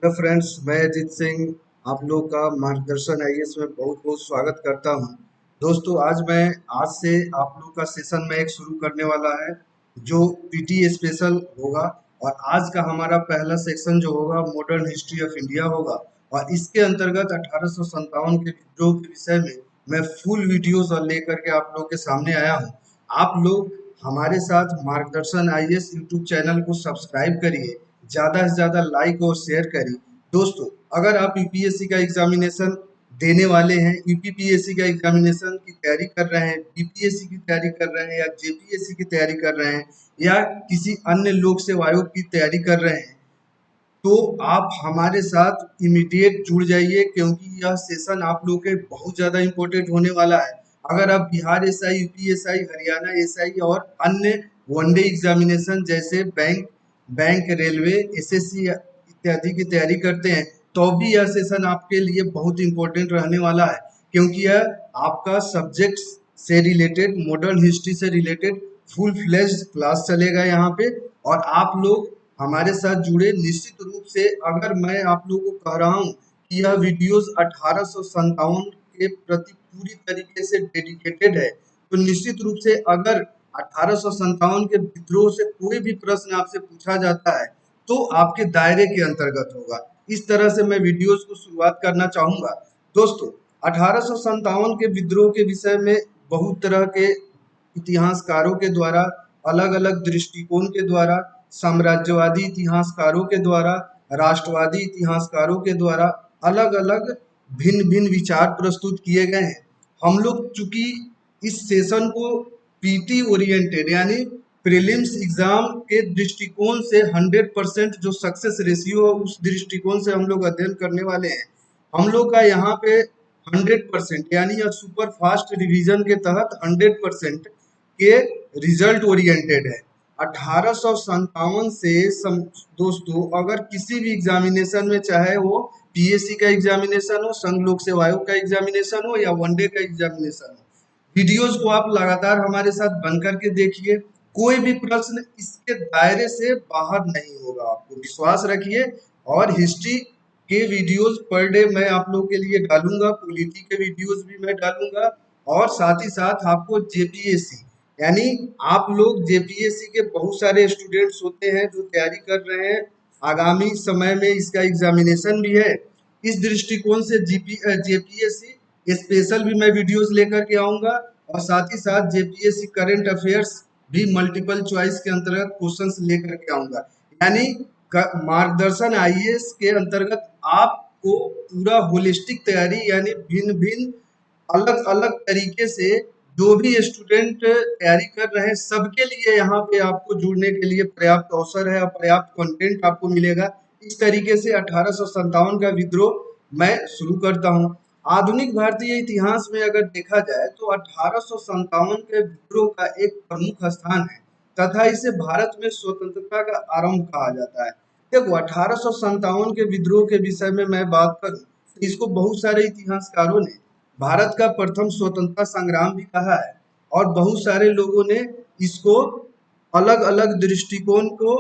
Hello friends, मैं अजीत सिंह आप लोग का मार्गदर्शन आईएएस में बहुत बहुत स्वागत करता हूं। दोस्तों, आज से आप लोग का सेशन में एक शुरू करने वाला है जो पीटी स्पेशल होगा। और आज का हमारा पहला सेक्शन जो होगा मॉडर्न हिस्ट्री ऑफ इंडिया होगा। और इसके अंतर्गत 1857 के विद्रोह के विषय में मैं फुल वीडियोस और लेकर के आप लोग के सामने आया हूं। आप लोग हमारे साथ मार्गदर्शन आईएएस यूट्यूब चैनल को सब्सक्राइब करिए, ज़्यादा से ज़्यादा लाइक और शेयर करिए। दोस्तों, अगर आप यूपीएससी का एग्जामिनेशन देने वाले हैं, यूपीपीएससी का एग्जामिनेशन की तैयारी कर रहे हैं, बीपीएससी की तैयारी कर रहे हैं या जेपीएससी की तैयारी कर रहे हैं या किसी अन्य लोक सेवा आयोग की तैयारी कर रहे हैं, तो आप हमारे साथ इमीडिएट जुड़ जाइए, क्योंकि यह सेशन आप लोग के बहुत ज़्यादा इम्पोर्टेंट होने वाला है। अगर आप Bihar SI, UPSI, Haryana SI और अन्य वनडे एग्जामिनेशन जैसे बैंक, रेलवे, एसएससी इत्यादि की तैयारी करते हैं, तो भी यह सेशन आपके लिए बहुत इम्पोर्टेंट रहने वाला है, क्योंकि यह आपका सब्जेक्ट से रिलेटेड, मॉडर्न हिस्ट्री से रिलेटेड फुल फ्लेज्ड क्लास चलेगा यहाँ पे। और आप लोग हमारे साथ जुड़े। निश्चित रूप से अगर मैं आप लोगों को कह रहा हूँ कि यह वीडियोस 1857 के प्रति पूरी तरीके से डेडिकेटेड है, तो निश्चित रूप से अगर 1857 के विद्रोह से कोई भी प्रश्न आपसे पूछा जाता है तो आपके दायरे के अंतर्गत होगा। इस तरह से मैं वीडियोस को शुरुआत करना चाहूंगा। दोस्तों, 1857 के विद्रोह के विषय में बहुत तरह के इतिहासकारों के द्वारा, अलग अलग दृष्टिकोण के द्वारा, साम्राज्यवादी इतिहासकारों के द्वारा, राष्ट्रवादी इतिहासकारों के द्वारा अलग अलग भिन्न भिन्न विचार प्रस्तुत किए गए हैं। हम लोग चूंकि इस सेशन को पीटी ओरिएंटेड यानी प्रीलिम्स एग्जाम के दृष्टिकोण से 100% जो सक्सेस रेशियो है उस दृष्टिकोण से हम लोग अध्ययन करने वाले हैं। हम लोग का यहाँ पे 100% यानी सुपर फास्ट रिवीजन के तहत 100% के रिजल्ट ओरिएंटेड है। 1857 से दोस्तों, अगर किसी भी एग्जामिनेशन में, चाहे वो पीएससी का एग्जामिनेशन हो, संघ लोक सेवा आयोग का एग्जामिनेशन हो या वनडे का एग्जामिनेशन हो, वीडियोस को आप लगातार हमारे साथ बन करके देखिए। कोई भी प्रश्न इसके दायरे से बाहर नहीं होगा, आपको विश्वास रखिए। और हिस्ट्री के वीडियोस पर डे मैं आप लोगों के लिए डालूंगा, पॉलिटी के वीडियोस भी मैं डालूंगा। और साथ ही साथ आपको जेपीएससी यानी आप लोग जेपीएससी के बहुत सारे स्टूडेंट्स होते हैं जो तैयारी कर रहे हैं, आगामी समय में इसका एग्जामिनेशन भी है। इस दृष्टिकोण से जेपीएससी स्पेशल भी मैं वीडियोस लेकर के आऊंगा। और साथ ही साथ जेपीएससी करंट अफेयर्स भी मल्टीपल चॉइस के अंतर्गत क्वेश्चंस लेकर के आऊंगा। यानी मार्गदर्शन आईएएस के अंतर्गत आपको पूरा होलिस्टिक तैयारी यानी भिन्न भिन्न अलग अलग तरीके से जो भी स्टूडेंट तैयारी कर रहे हैं सबके लिए यहाँ पे आपको जुड़ने के लिए पर्याप्त अवसर है और पर्याप्त कंटेंट आपको मिलेगा। इस तरीके से 1857 का विद्रोह मैं शुरू करता हूँ। आधुनिक भारतीय इतिहास में अगर देखा जाए तो 1857 के विद्रोह का एक प्रमुख स्थान है तथा इसे भारत में स्वतंत्रता का आरंभ कहा जाता है। देखो, 1857 के विद्रोह के विषय में मैं बात करूं तो इसको बहुत सारे इतिहासकारों ने भारत का प्रथम स्वतंत्रता संग्राम भी कहा है। और बहुत सारे लोगों ने इसको अलग अलग दृष्टिकोण को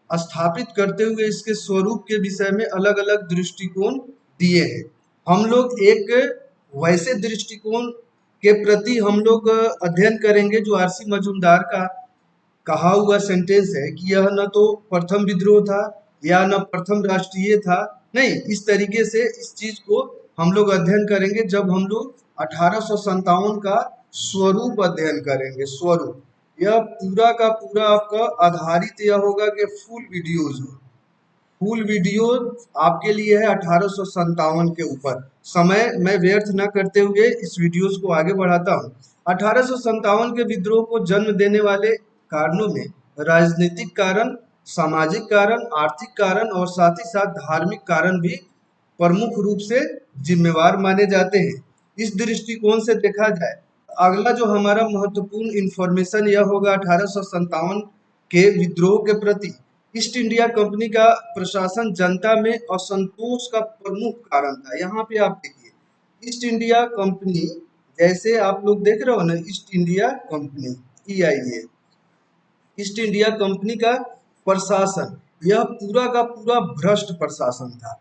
स्थापित करते हुए इसके स्वरूप के विषय में अलग अलग दृष्टिकोण दिए हैं। हम लोग एक वैसे दृष्टिकोण के प्रति हम लोग अध्ययन करेंगे जो आरसी मजूमदार का कहा हुआ सेंटेंस है कि यह न तो प्रथम विद्रोह था या न प्रथम राष्ट्रीय था। नहीं, इस तरीके से इस चीज को हम लोग अध्ययन करेंगे जब हम लोग 1857 का स्वरूप अध्ययन करेंगे। स्वरूप यह पूरा का पूरा आपका आधारित यह होगा कि फुल वीडियो आपके लिए है 1857 के ऊपर। समय मैं व्यर्थ न करते हुए इस वीडियोस को आगे बढ़ाता हूँ। 1857 के विद्रोह को जन्म देने वाले कारणों में राजनीतिक कारण, सामाजिक कारण, आर्थिक कारण और साथ ही साथ धार्मिक कारण भी प्रमुख रूप से जिम्मेवार माने जाते हैं। इस दृष्टिकोण से देखा जाए, अगला जो हमारा महत्वपूर्ण इंफॉर्मेशन यह होगा 1857 के विद्रोह के प्रति ईस्ट इंडिया कंपनी का प्रशासन जनता में असंतोष का प्रमुख कारण था। यहाँ पे आप देखिए, ईस्ट इंडिया कंपनी, जैसे आप लोग देख रहे हो ना, east India company EIA, east India company का प्रशासन यह पूरा का पूरा भ्रष्ट प्रशासन था।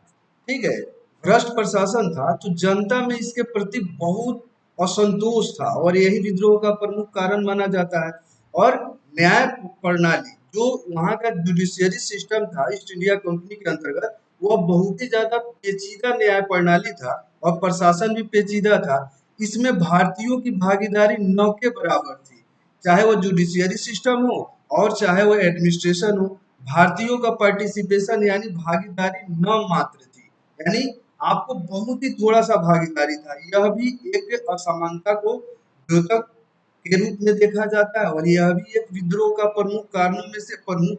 ठीक है, भ्रष्ट प्रशासन था, तो जनता में इसके प्रति बहुत असंतोष था और यही विद्रोह का प्रमुख कारण माना जाता है। और न्याय प्रणाली, जो वहाँ का जुडिशियरी सिस्टम था ईस्ट इंडिया कंपनी के अंतर्गत, वह बहुत ही ज्यादा पेचीदा न्याय प्रणाली था और प्रशासन भी पेचीदा था। इसमें भारतीयों की भागीदारी न के बराबर थी, चाहे वो जुडिशियरी सिस्टम हो और चाहे वो एडमिनिस्ट्रेशन हो। भारतीयों का पार्टिसिपेशन यानी भागीदारी न मात्र थी, यानी आपको बहुत ही थोड़ा सा भागीदारी था। यह भी एक असमानता को द्योतक के रूप में देखा जाता है और यह भी एक विद्रोह का प्रमुख कारणों में से प्रमुख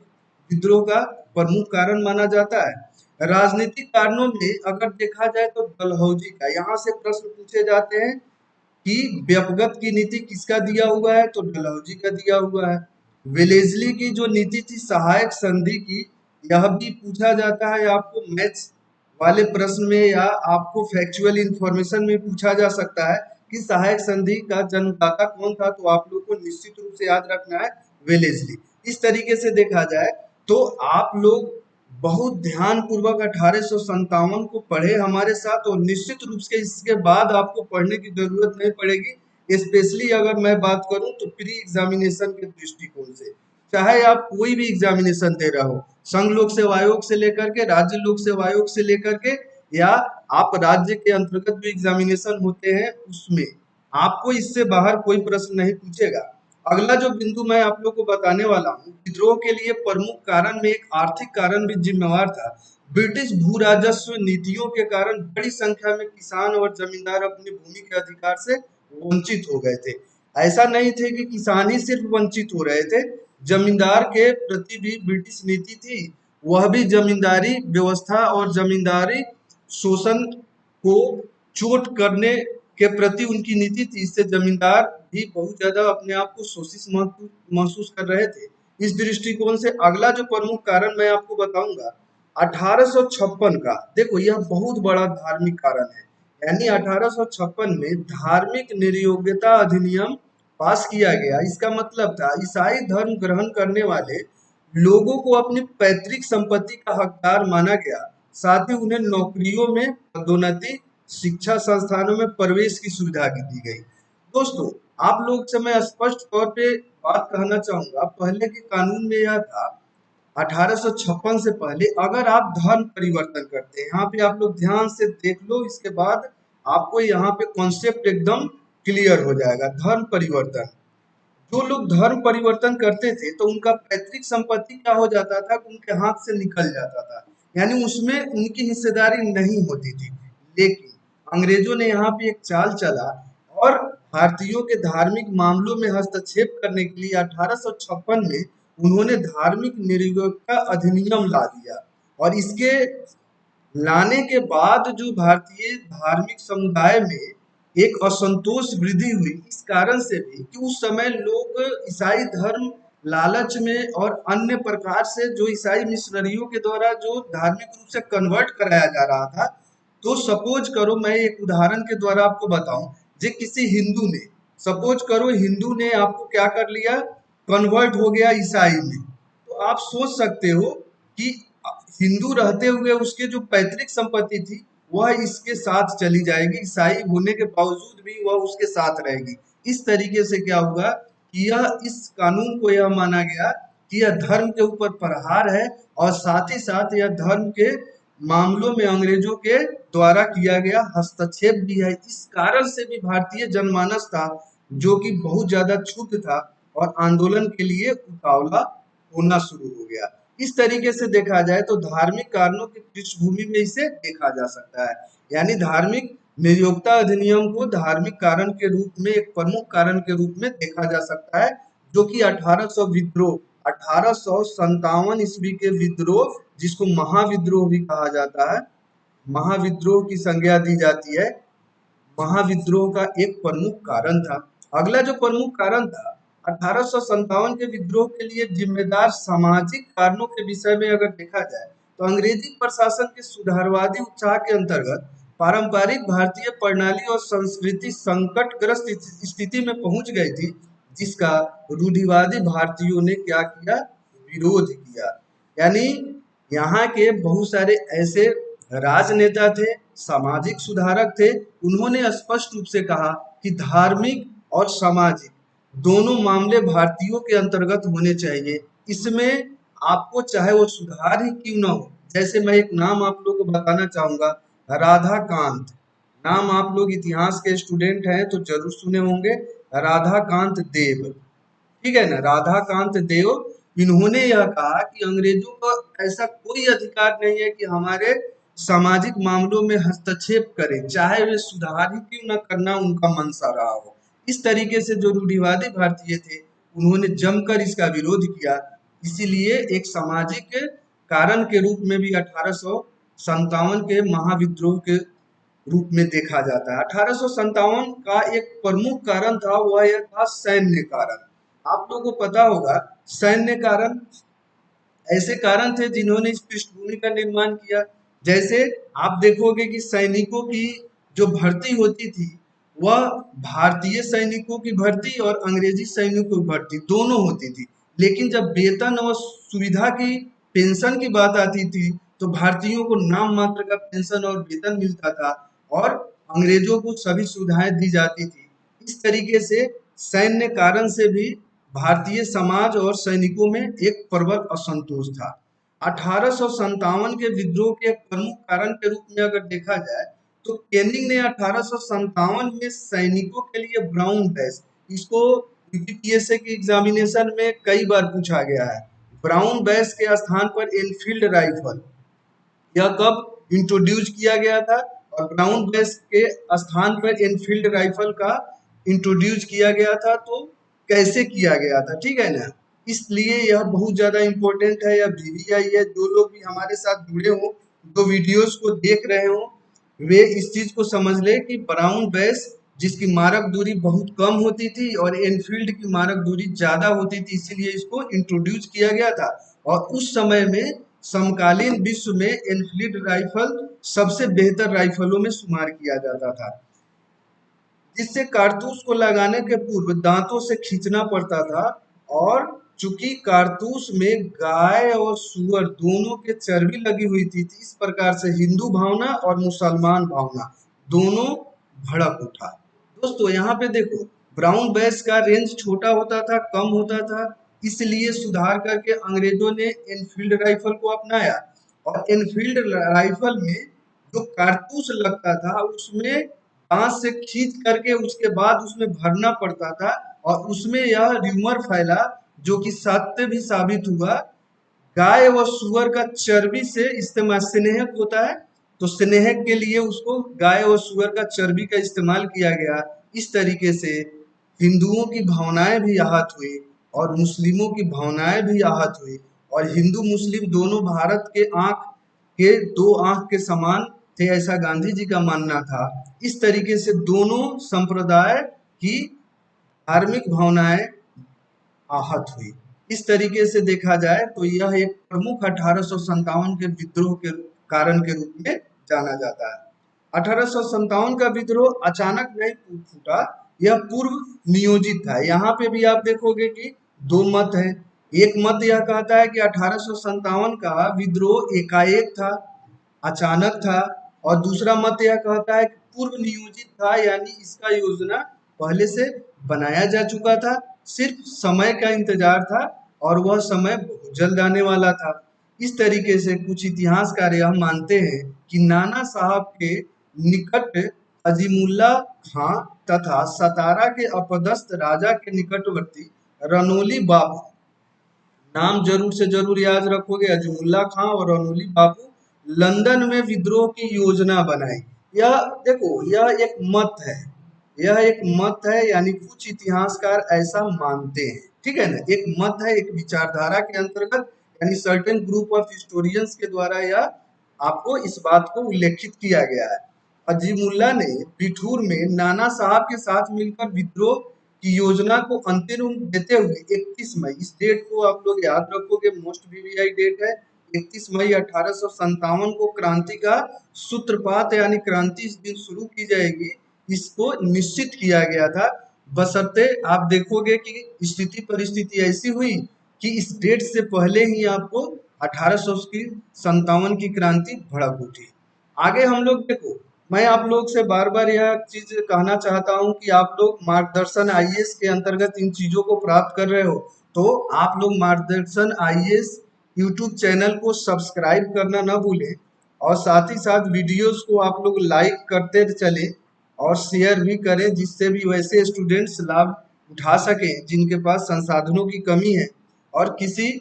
विद्रोह का प्रमुख कारण माना जाता है। राजनीतिक कारणों में अगर देखा जाए तो डलहौजी का, यहाँ से प्रश्न पूछे जाते हैं कि व्यपगत की नीति किसका दिया हुआ है, तो डलहौजी का दिया हुआ है। वेलेस्ली की जो नीति थी सहायक संधि की, यह भी पूछा जाता है आपको मैथ्स वाले प्रश्न में या आपको फैक्चुअल इंफॉर्मेशन में पूछा जा सकता है कि सहायक संधि का जन्मदाता कौन था, तो आप लोग को निश्चित रूप से याद रखना है वेलेस्ली। इस तरीके से देखा जाए तो आप लोग बहुत ध्यान पूर्वक 1857 को पढ़े हमारे साथ, और निश्चित रूप से इसके बाद आपको पढ़ने की जरूरत नहीं पड़ेगी। स्पेशली अगर मैं बात करूं तो प्री एग्जामिनेशन के दृष्टिकोण से, चाहे आप कोई भी एग्जामिनेशन दे रहे हो, संघ लोक सेवा आयोग से लेकर के राज्य लोक सेवा आयोग से लेकर के, या आप राज्य के अंतर्गत भी एग्जामिनेशन होते हैं उसमें आपको इससे बाहर कोई प्रश्न नहीं पूछेगा। अगला जो बिंदु मैं आप लोग को बताने वाला हूँ, विद्रोह के लिए प्रमुख कारण में एक आर्थिक कारण भी जिम्मेवार था। ब्रिटिश भू राजस्व नीतियों के कारण बड़ी संख्या में किसान और जमींदार अपनी भूमि के अधिकार से वंचित हो गए थे। ऐसा नहीं थे कि किसान ही सिर्फ वंचित हो रहे थे, जमींदार के प्रति भी ब्रिटिश नीति थी। वह भी जमींदारी व्यवस्था और जमींदारी शोषण को चोट करने के प्रति उनकी नीति थी। इससे जमींदार भी बहुत ज्यादा अपने आप को शोषित महसूस कर रहे थे। इस दृष्टिकोण से अगला जो प्रमुख कारण मैं आपको बताऊंगा 1856 का, देखो यह बहुत बड़ा धार्मिक कारण है। यानी 1856 में धार्मिक निर्योग्यता अधिनियम पास किया गया। इसका मतलब था ईसाई धर्म ग्रहण करने वाले लोगों को अपनी पैतृक संपत्ति का हकदार माना गया। साथ ही उन्हें नौकरियों में पदोन्नति, शिक्षा संस्थानों में प्रवेश की सुविधा दी गई। दोस्तों, आप लोग से मैं स्पष्ट तौर पे बात कहना चाहूंगा, पहले के कानून में यह था 1856 से पहले अगर आप धर्म परिवर्तन करते हैं, यहाँ पे आप लोग ध्यान से देख लो, इसके बाद आपको यहाँ पे कॉन्सेप्ट एकदम क्लियर हो जाएगा। धर्म परिवर्तन, जो लोग धर्म परिवर्तन करते थे तो उनका पैतृक संपत्ति क्या हो जाता था, उनके हाथ से निकल जाता था, यानी उसमें उनकी हिस्सेदारी नहीं होती थी। लेकिन अंग्रेजों ने यहाँ पे एक चाल चला और भारतीयों के धार्मिक मामलों में हस्तक्षेप करने के लिए 1856 में उन्होंने धार्मिक निरपेक्षता अधिनियम ला दिया। और इसके लाने के बाद जो भारतीय धार्मिक समुदाय में एक असंतोष वृद्धि हुई, इस कारण से भी कि उस समय लोग ईसाई धर्म लालच में और अन्य प्रकार से जो ईसाई मिशनरियों के द्वारा जो धार्मिक रूप से कन्वर्ट कराया जा रहा था। तो सपोज करो, मैं एक उदाहरण के द्वारा आपको बताऊं, जे किसी हिंदू ने, सपोज करो हिंदू ने आपको क्या कर लिया, कन्वर्ट हो गया ईसाई में, तो आप सोच सकते हो कि हिंदू रहते हुए उसके जो पैतृक संपत्ति थी वह इसके साथ चली जाएगी, ईसाई होने के बावजूद भी वह उसके साथ रहेगी। इस तरीके से क्या हुआ कि यह इस कानून को यह माना गया कि यह धर्म के ऊपर प्रहार है और साथ ही साथ यह धर्म के मामलों में अंग्रेजों के द्वारा किया गया हस्तक्षेप भी है। इस कारण से भी भारतीय जनमानस था जो कि बहुत ज्यादा क्षुब्ध था और आंदोलन के लिए उतावला होना शुरू हो गया। इस तरीके से देखा जाए तो धार्मिक कारणों की पृष्ठभूमि में इसे देखा जा सकता है। यानी धार्मिक नियोक्ता अधिनियम को धार्मिक कारण के रूप में, एक प्रमुख कारण के रूप में देखा जा सकता है, जो कि 1800 विद्रोह, 1857 ईस्वी के विद्रोह, जिसको महाविद्रोह भी कहा जाता है, महाविद्रोह की संज्ञा दी जाती है, महाविद्रोह का एक प्रमुख कारण था। अगला जो प्रमुख कारण था 1857 के विद्रोह के लिए जिम्मेदार सामाजिक कारणों के विषय में अगर देखा जाए तो अंग्रेजी प्रशासन के सुधारवादी उत्साह के अंतर्गत पारंपरिक भारतीय प्रणाली और संस्कृति संकटग्रस्त स्थिति में पहुंच गई थी, जिसका रूढ़िवादी भारतीयों ने क्या किया, विरोध किया। यानी यहाँ के बहुत सारे ऐसे राजनेता थे, सामाजिक सुधारक थे। उन्होंने स्पष्ट रूप से कहा कि धार्मिक और सामाजिक दोनों मामले भारतीयों के अंतर्गत होने चाहिए। इसमें आपको चाहे वो सुधार ही क्यों ना हो, जैसे मैं एक नाम आप लोगों को बताना चाहूंगा, राधा कांत। नाम आप लोग इतिहास के स्टूडेंट हैं तो जरूर सुने होंगे, राधा कांत देव। ठीक है ना, राधा कांत देव। इन्होंने यह कहा कि अंग्रेजों को ऐसा कोई अधिकार नहीं है कि हमारे सामाजिक मामलों में हस्तक्षेप करे, चाहे वे सुधार ही क्यों न करना उनका मंशा रहा हो। इस तरीके से जो रूढ़िवादी भारतीय थे, उन्होंने जमकर इसका विरोध किया। इसीलिए एक सामाजिक कारण के रूप में भी 1857 के महाविद्रोह के रूप में देखा जाता है। 1857 का एक प्रमुख कारण था, वह यह था सैन्य कारण। आप लोगों को पता होगा, सैन्य कारण ऐसे कारण थे जिन्होंने इस पृष्ठभूमि का निर्माण किया। जैसे आप देखोगे कि सैनिकों की जो भर्ती होती थी, वह भारतीय सैनिकों की भर्ती और अंग्रेजी सैनिकों की भर्ती दोनों होती थी। लेकिन जब वेतन और सुविधा की, पेंशन की बात आती थी, तो भारतीयों को नाम मात्र का पेंशन और वेतन मिलता था और अंग्रेजों को सभी सुविधाएं दी जाती थी। इस तरीके से सैन्य कारण से भी भारतीय समाज और सैनिकों में एक प्रबल असंतोष था। 1857 के विद्रोह के एक प्रमुख कारण के रूप में अगर देखा जाए, तो कैनिंग ने 1857 में सैनिकों के लिए ब्राउन बैज, इसको यूपीपीएससी के एग्जामिनेशन में कई बार पूछा गया है। ब्राउन बैज के स्थान पर एनफील्ड राइफल, यह कब इंट्रोड्यूस किया गया था और ब्राउन बेस के स्थान पर एनफील्ड राइफल का इंट्रोड्यूस किया गया था, तो कैसे किया गया था, ठीक है ना। इसलिए यह बहुत ज्यादा इंपॉर्टेंट है। यह वीवीआई है, जो लोग भी हमारे साथ जुड़े हों, जो वीडियोस को देख रहे हों, वे इस चीज को समझ ले कि ब्राउन बेस जिसकी मारक दूरी बहुत कम होती थी और एनफील्ड की मारक दूरी ज्यादा होती थी, इसीलिए इसको इंट्रोड्यूस किया गया था। और उस समय में समकालीन विश्व में एनफील्ड राइफल सबसे बेहतर राइफलों में शुमार किया जाता था, जिससे कारतूस को लगाने के पूर्व दांतों से खींचना पड़ता था। और चूंकि कारतूस में गाय और सुअर दोनों के चर्बी लगी हुई थी, इस प्रकार से हिंदू भावना और मुसलमान भावना दोनों भड़क उठा। दोस्तों यहाँ पे देखो, ब्राउन बैस का रेंज छोटा होता था, कम होता था, इसलिए सुधार करके अंग्रेजों ने एनफील्ड राइफल को अपनाया। और एनफील्ड राइफल में जो कारतूस लगता था, उसमें बांस से खींच करके उसके बाद उसमें भरना पड़ता था। और उसमें यह र्यूमर फैला, जो कि सत्य भी साबित हुआ, गाय व सुअर का चर्बी से इस्तेमाल, स्नेहक होता है तो स्नेहक के लिए उसको गाय और सुअर का चर्बी का इस्तेमाल किया गया। इस तरीके से हिंदुओं की भावनाएं भी आहत हुई और मुस्लिमों की भावनाएं भी आहत हुई। और हिंदू मुस्लिम दोनों भारत के आंख के दो आंख के समान थे, ऐसा गांधी जी का मानना था। इस तरीके से दोनों संप्रदाय की धार्मिक भावनाएं आहत हुई। इस तरीके से देखा जाए तो यह एक प्रमुख 1857 के विद्रोह के कारण के रूप में जाना जाता है। 1857 का विद्रोह अचानक नहीं फूटा, यह पूर्व नियोजित था। यहाँ पे भी आप देखोगे कि दो मत है। एक मत यह कहता है कि 1857 का विद्रोह एकाएक था, अचानक था। और दूसरा मत यह कहता है कि पूर्व नियोजित था, यानी इसका योजना पहले से बनाया जा चुका था, सिर्फ समय का इंतजार था और वह समय बहुत जल्द आने वाला था। इस तरीके से कुछ इतिहासकार यह मानते हैं कि नाना साहब के निकट अजीमुल्ला खां तथा सतारा के अपदस्थ राजा के निकटवर्ती रनोली बाबू, नाम जरूर से जरूर याद रखोगे, अजमुल्ला खां और रनोली बाबू लंदन में विद्रोह की योजना बनाई। यह देखो, यह एक मत है, यह एक मत है, यानी कुछ इतिहासकार ऐसा मानते हैं, ठीक है ना। एक मत है, एक विचारधारा के अंतर्गत, यानी सर्टेन ग्रुप ऑफ हिस्टोरियंस के द्वारा यह आपको इस बात को उल्लेखित किया गया है। अजीमुल्ला ने बिठूर में नाना साहब के साथ मिलकर विद्रोह की योजना को अंतिम रूप देते हुए 31 मई, इस डेट को आप लोग याद रखोगे, मोस्ट वीवीआई डेट है, 31 मई 1857 को क्रांति का सूत्रपात यानी क्रांति इस दिन शुरू की जाएगी, इसको निश्चित किया गया था। बशर्ते आप देखोगे कि स्थिति परिस्थिति ऐसी हुई कि इस डेट से पहले ही आपको 1857 की क्रांति भड़क उठी। आगे हम लोग देखो, मैं आप लोग से बार बार यह चीज कहना चाहता हूं कि आप लोग मार्गदर्शन आईएएस के अंतर्गत इन चीजों को प्राप्त कर रहे हो, तो आप लोग मार्गदर्शन आईएएस यूट्यूब चैनल को सब्सक्राइब करना ना भूलें, और साथ ही साथ वीडियोस को आप लोग लाइक करते चलें और शेयर भी करें, जिससे भी वैसे स्टूडेंट्स लाभ उठा सकें जिनके पास संसाधनों की कमी है, और किसी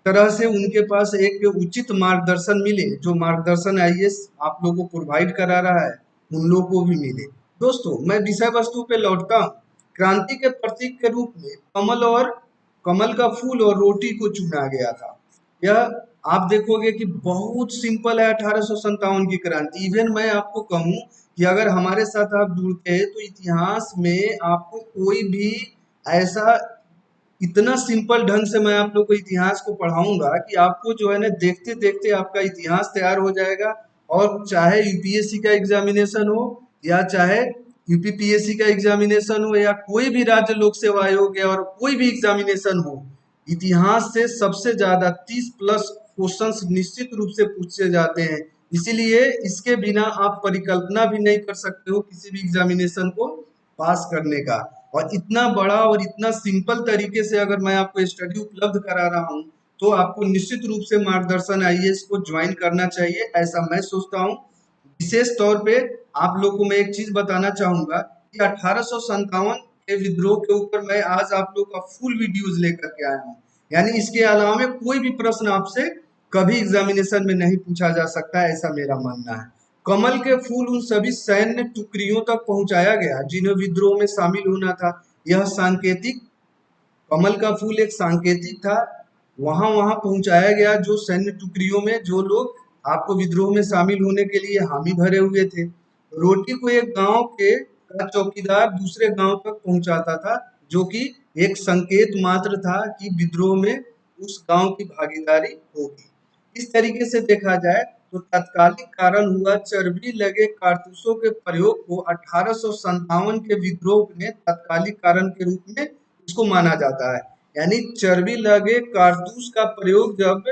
तरह से उनके पास एक उचित मार्गदर्शन मिले, जो मार्गदर्शन आईएएस आप लोगों को प्रोवाइड करा रहा है उन लोगों को भी मिले। दोस्तों, मैं विषय वस्तु पे लौटता हूँ। क्रांति के प्रतीक के रूप में कमल का फूल और रोटी को चुना गया था। यह आप देखोगे कि बहुत सिंपल है 1857 की क्रांति। इवन मैं आपको कहूँ कि अगर हमारे साथ आप जुड़ते हैं तो इतिहास में आपको कोई भी ऐसा, इतना सिंपल ढंग से मैं आप लोग को इतिहास को पढ़ाऊंगा कि आपको जो है ना देखते देखते आपका इतिहास तैयार हो जाएगा। और चाहे यूपीएससी का एग्जामिनेशन हो, या चाहे यूपीपीएससी का एग्जामिनेशन हो, या कोई भी राज्य लोक सेवा आयोग या और कोई भी एग्जामिनेशन हो, इतिहास से सबसे ज्यादा 30 प्लस क्वेश्चंस निश्चित रूप से पूछे जाते हैं। इसीलिए इसके बिना आप परिकल्पना भी नहीं कर सकते हो किसी भी एग्जामिनेशन को पास करने का। और इतना बड़ा और इतना सिंपल तरीके से अगर मैं आपको स्टडी उपलब्ध करा रहा हूँ, तो आपको निश्चित रूप से मार्गदर्शन आईएएस को ज्वाइन करना चाहिए, ऐसा मैं सोचता हूँ। विशेष तौर पे आप लोग को मैं एक चीज बताना चाहूंगा कि 1857 के विद्रोह के ऊपर मैं आज आप लोग का फुल वीडियोज लेकर के आया हूँ। यानी इसके अलावा में कोई भी प्रश्न आपसे कभी एग्जामिनेशन में नहीं पूछा जा सकता है, ऐसा मेरा मानना है। कमल के फूल उन सभी सैन्य टुकड़ियों तक पहुंचाया गया जिन्हें विद्रोह में शामिल होना था। यह सांकेतिक, कमल का फूल एक सांकेतिक था, वहां वहां पहुंचाया गया जो सैन्य टुकड़ियों में जो लोग आपको विद्रोह में शामिल होने के लिए हामी भरे हुए थे। रोटी को एक गांव के का चौकीदार दूसरे गांव तक पहुंचाता था, जो कि एक संकेत मात्र था कि विद्रोह में उस गांव की भागीदारी होगी। इस तरीके से देखा जाए तो तत्कालिक कारण हुआ चर्बी लगे कारतूसों के प्रयोग को 1857 के विद्रोह में तत्कालिक कारण के रूप में इसको माना जाता है। यानी चर्बी लगे कारतूस का प्रयोग जब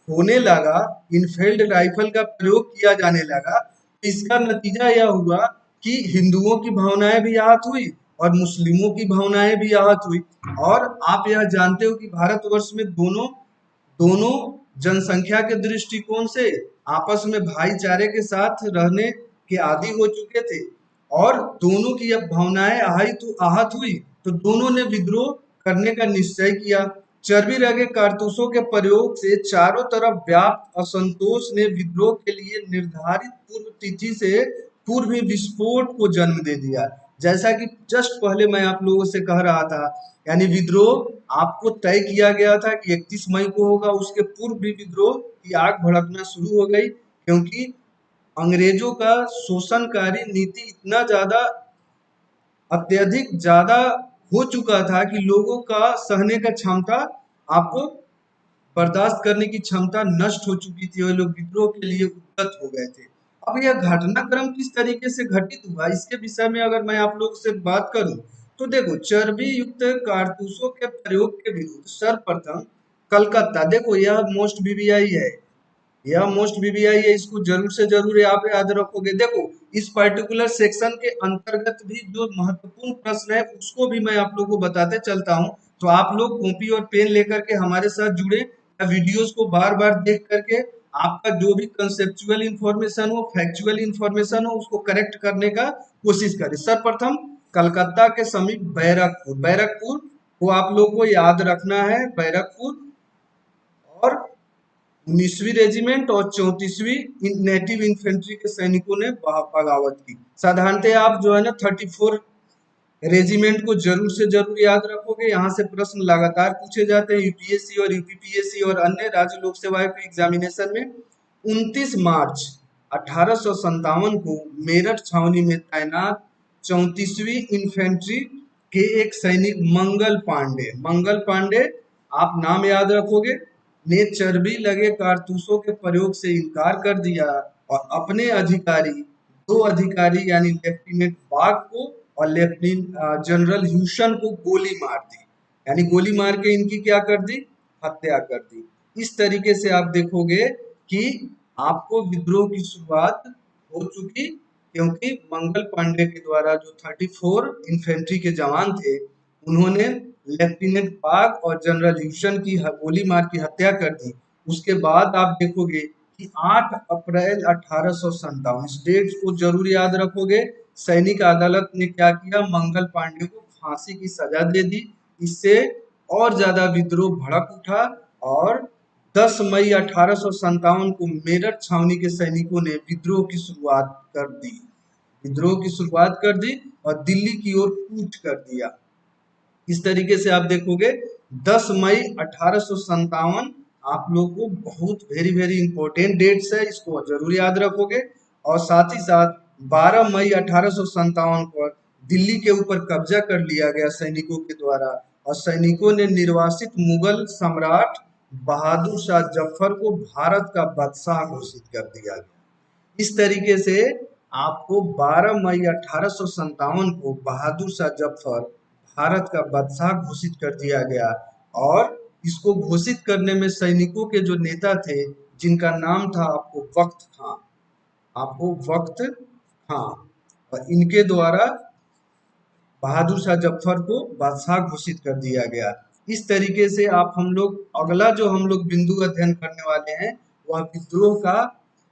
होने लगा, इनफील्ड राइफल का प्रयोग किया जाने लगा, तो इसका नतीजा यह हुआ कि हिंदुओं की भावनाएं भी आहत हुई और मुस्लिमों की भावनाएं भी आहत हुई। और आप यह जानते हो कि भारतवर्ष में दोनों दोनों जनसंख्या के दृष्टिकोण से आपस में भाईचारे के साथ रहने के आदी हो चुके थे, और दोनों की अब भावनाएं आहत हुई, तो दोनों ने विद्रोह करने का निश्चय किया। चर्बी लगे कारतूसों के प्रयोग से चारों तरफ व्याप्त असंतोष ने विद्रोह के लिए निर्धारित पूर्व तिथि से पूर्व ही विस्फोट को जन्म दे दिया। जैसा कि जस्ट पहले मैं आप लोगों से कह रहा था, यानी विद्रोह आपको तय किया गया था कि 31 मई को होगा, उसके पूर्व भी विद्रोह की आग भड़कना शुरू हो गई, क्योंकि अंग्रेजों का शोषणकारी नीति इतना ज्यादा अत्यधिक ज्यादा हो चुका था कि लोगों का सहने का क्षमता, आपको बर्दाश्त करने की क्षमता नष्ट हो चुकी थी, और लोग विद्रोह के लिए उद्यत हो गए थे। अब यह घटनाक्रम किस तरीके से घटित हुआ, इसके विषय में अगर मैं आप लोग से बात करूं, तो देखो, चर्बी युक्त कारतूसों के प्रयोग के विरुद्ध सर्वप्रथम कलकत्ता, देखो यह मोस्ट बीबीआई है, यह मोस्ट बीबीआई है, इसको जरूर से जरूर आप याद रखोगे। देखो, इस पर्टिकुलर सेक्शन के अंतर्गत भी जो महत्वपूर्ण प्रश्न है उसको भी मैं आप लोग को बताते चलता हूँ, तो आप लोग कॉपी और पेन लेकर के हमारे साथ जुड़े, या वीडियोस को बार बार देख करके आपका जो भी कंसेप्चुअल इंफॉर्मेशन हो, फैक्चुअल इंफॉर्मेशन हो, उसको करेक्ट करने का कोशिश करें। सर्वप्रथम कलकत्ता के समीप बैरकपुर, बैरकपुर को आप लोग को याद रखना है, बैरकपुर, और 19वीं रेजिमेंट और 34वीं नेटिव इन्फेंट्री के सैनिकों ने बगावत की। साधारणतः आप जो है ना 34 रेजिमेंट को जरूर से जरूर याद रखोगे, यहाँ से प्रश्न लगातार पूछे जाते हैं यूपीएससी और यूपीपीएससी और अन्य राज्य लोक सेवा के एग्जामिनेशन में। 29 मार्च 1857 को मेरठ छावनी में तैनात 34वीं इन्फेंट्री के एक सैनिक मंगल पांडे, आप नाम याद रखोगे, ने चर्बी लगे कारतूसों के प्रयोग से इनकार कर दिया और अपने अधिकारी, दो अधिकारी यानी लेफ्टिनेंट बाग को और लेफ्टिनेंट जनरल ह्यूसन को गोली मार दी। यानी गोली मार के इनकी क्या कर दी, हत्या कर दी। इस तरीके से आप देखोगे कि आपको विद्रोह की शुरुआत हो चुकी, क्योंकि मंगल पांडे के द्वारा जो 34 इन्फेंट्री के जवान थे, उन्होंने लेफ्टिनेंट बाग और जनरल ह्यूसन की गोली मार की हत्या कर दी। उसके बाद आप देखोगे कि 8 अप्रैल 1857, इस डेट को जरूर याद रखोगे, सैनिक अदालत ने क्या किया, मंगल पांडे को फांसी की सजा दे दी। इससे और ज्यादा विद्रोह भड़क उठा और 10 मई 1857 को मेरठ छावनी के सैनिकों ने विद्रोह की शुरुआत कर दी, विद्रोह की शुरुआत कर दी और दिल्ली की ओर कूच कर दिया। इस तरीके से आप देखोगे 10 मई 1857 आप लोग को बहुत वेरी वेरी इंपॉर्टेंट डेट्स है, इसको जरूर याद रखोगे। और साथ ही साथ 12 मई 1857 को दिल्ली के ऊपर कब्जा कर लिया गया सैनिकों के द्वारा और सैनिकों ने निर्वासित मुगल सम्राट बहादुर शाह जफर को भारत का बादशाह घोषित कर दिया गया। इस तरीके से आपको 12 मई 1857 को बहादुर शाह जफर भारत का बादशाह घोषित कर दिया गया। और इसको घोषित करने में सैनिकों के जो नेता थे, जिनका नाम था आपको वक्त खां, आपको वक्त खां, और इनके द्वारा बहादुर शाह जफर को बादशाह घोषित कर दिया गया। इस तरीके से आप हम लोग अगला जो हम लोग बिंदु अध्ययन करने वाले हैं वह विद्रोह का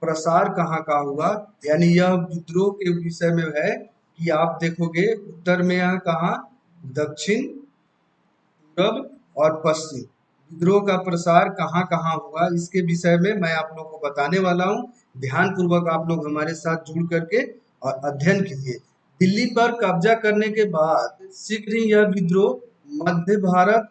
प्रसार कहाँ का हुआ, यानी यह विद्रोह के विषय में है कि आप देखोगे उत्तर में यह कहाँ, दक्षिण, पूरब और पश्चिम, विद्रोह का प्रसार कहाँ कहाँ हुआ, इसके विषय में मैं आप लोग को बताने वाला हूँ। ध्यान पूर्वक आप लोग हमारे साथ जुड़ करके और अध्ययन कीजिए। दिल्ली पर कब्जा करने के बाद शीघ्र ही यह विद्रोह मध्य भारत,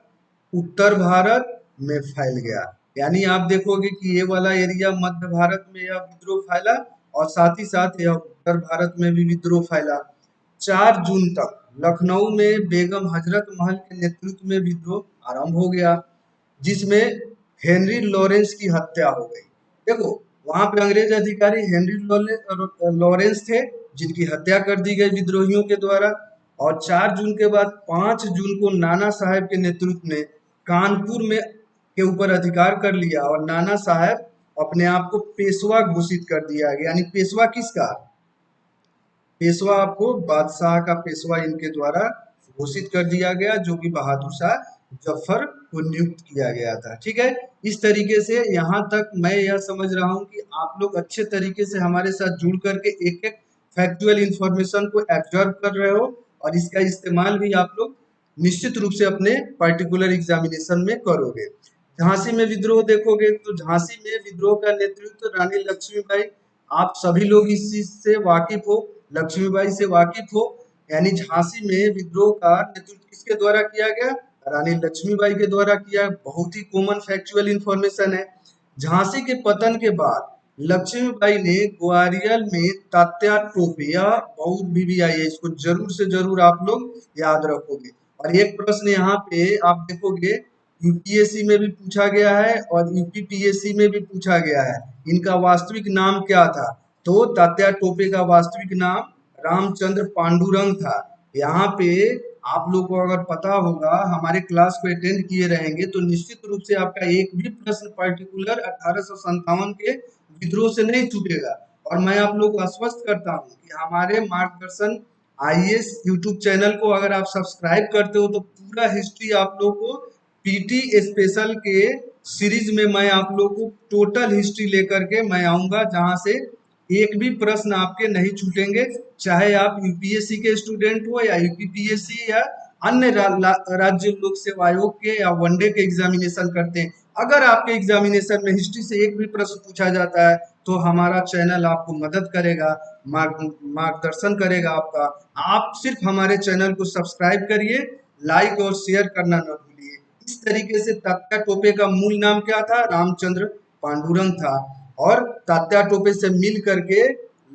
उत्तर भारत में फैल गया। यानी आप देखोगे कि ये वाला एरिया मध्य भारत में यह विद्रोह फैला और साथ ही साथ यह उत्तर भारत में भी विद्रोह फैला। 4 जून तक लखनऊ में बेगम हजरत महल के नेतृत्व में विद्रोह आरंभ हो गया, जिसमें हेनरी लॉरेंस की हत्या हो गई। देखो वहां पे अंग्रेज अधिकारी हेनरी लॉरेंस थे, जिनकी हत्या कर दी गई विद्रोहियों के द्वारा। और 4 जून के बाद 5 जून को नाना साहब के नेतृत्व में कानपुर में के ऊपर अधिकार कर लिया और नाना साहब अपने आप को पेशवा घोषित कर दिया गया। यानी पेशवा किसका, पेशवा आपको बादशाह का पेशवा इनके द्वारा घोषित कर दिया गया, जो कि बहादुर शाह जफर को नियुक्त किया गया था। ठीक है, इस तरीके से यहाँ तक मैं यह समझ रहा हूँ कि आप लोग अच्छे तरीके से हमारे साथ जुड़ करके एक एक फैक्चुअल इंफॉर्मेशन को एब्जॉर्व कर रहे हो और इसका इस्तेमाल भी आप लोग निश्चित रूप से अपने पर्टिकुलर एग्जामिनेशन में करोगे। झांसी में विद्रोह देखोगे तो झांसी में विद्रोह का नेतृत्व रानी लक्ष्मीबाई, आप सभी लोग इस चीज से वाकिफ हो, लक्ष्मीबाई से वाकिफ हो। यानी झांसी में विद्रोह का नेतृत्व किसके द्वारा किया गया, रानी लक्ष्मीबाई के द्वारा किया। बहुत ही कॉमन फैक्चुअल इंफॉर्मेशन है। झांसी के पतन के बाद लक्ष्मीबाई ने ग्वालियर में तात्या टोपे, या बहुत भी आई है, इसको जरूर से जरूर आप लोग याद रखोगे। और एक प्रश्न यहाँ पे आप देखोगे यूपीएससी में भी पूछा गया है और यूपीपीएससी में भी पूछा गया है, इनका वास्तविक नाम क्या था। तो तात्या टोपे का वास्तविक नाम रामचंद्र पांडुरंग था। यहाँ पे आप लोग को अगर पता होगा, हमारे क्लास को अटेंड किए रहेंगे तो निश्चित रूप से आपका एक भी प्रश्न पर्टिकुलर 1857 के विद्रोह से नहीं छूटेगा। और मैं आप लोग को आश्वस्त करता हूँ कि हमारे मार्गदर्शन आईएएस यूट्यूब चैनल को अगर आप सब्सक्राइब करते हो तो पूरा हिस्ट्री आप लोग को पीटी स्पेशल के सीरीज में मैं आप लोग को टोटल हिस्ट्री लेकर के मैं आऊंगा, जहां से एक भी प्रश्न आपके नहीं छूटेंगे, चाहे आप यूपीएससी के स्टूडेंट हो या यूपीपीएससी या अन्य राज्य लोक सेवा आयोग के या वनडे के एग्जामिनेशन करते हैं। अगर आपके एग्जामिनेशन में हिस्ट्री से एक भी प्रश्न पूछा जाता है तो हमारा चैनल आपको मदद करेगा, मार्गदर्शन करेगा आपका। आप सिर्फ हमारे चैनल को सब्सक्राइब करिए, लाइक और शेयर करना न भूलिए। इस तरीके से तात्या टोपे का मूल नाम क्या था, रामचंद्र पांडुरंग था। और तात्या टोपे से मिल करके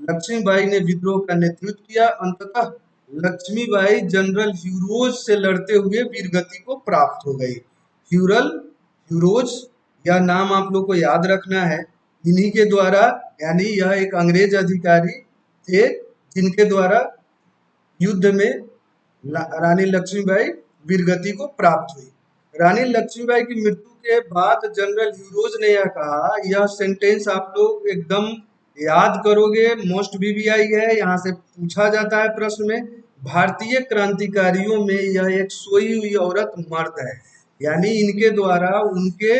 लक्ष्मीबाई ने विद्रोह का नेतृत्व किया। अंततः लक्ष्मीबाई जनरल ह्यूरोज से लड़ते हुए वीरगति को प्राप्त हो गई। ह्यूरोज, यह नाम आप लोग को याद रखना है, इन्हीं के द्वारा, यानी यह एक अंग्रेज अधिकारी थे जिनके द्वारा युद्ध में रानी लक्ष्मीबाई वीरगति को प्राप्त हुई। रानी लक्ष्मीबाई की मृत्यु के बाद जनरल ह्यूरोज ने यह कहा, यह सेंटेंस आप लोग एकदम याद करोगे, मोस्ट बीबीआई है, यहाँ से पूछा जाता है प्रश्न में। भारतीय क्रांतिकारियों में यह एक सोई हुई औरत मर्द है, यानी इनके द्वारा उनके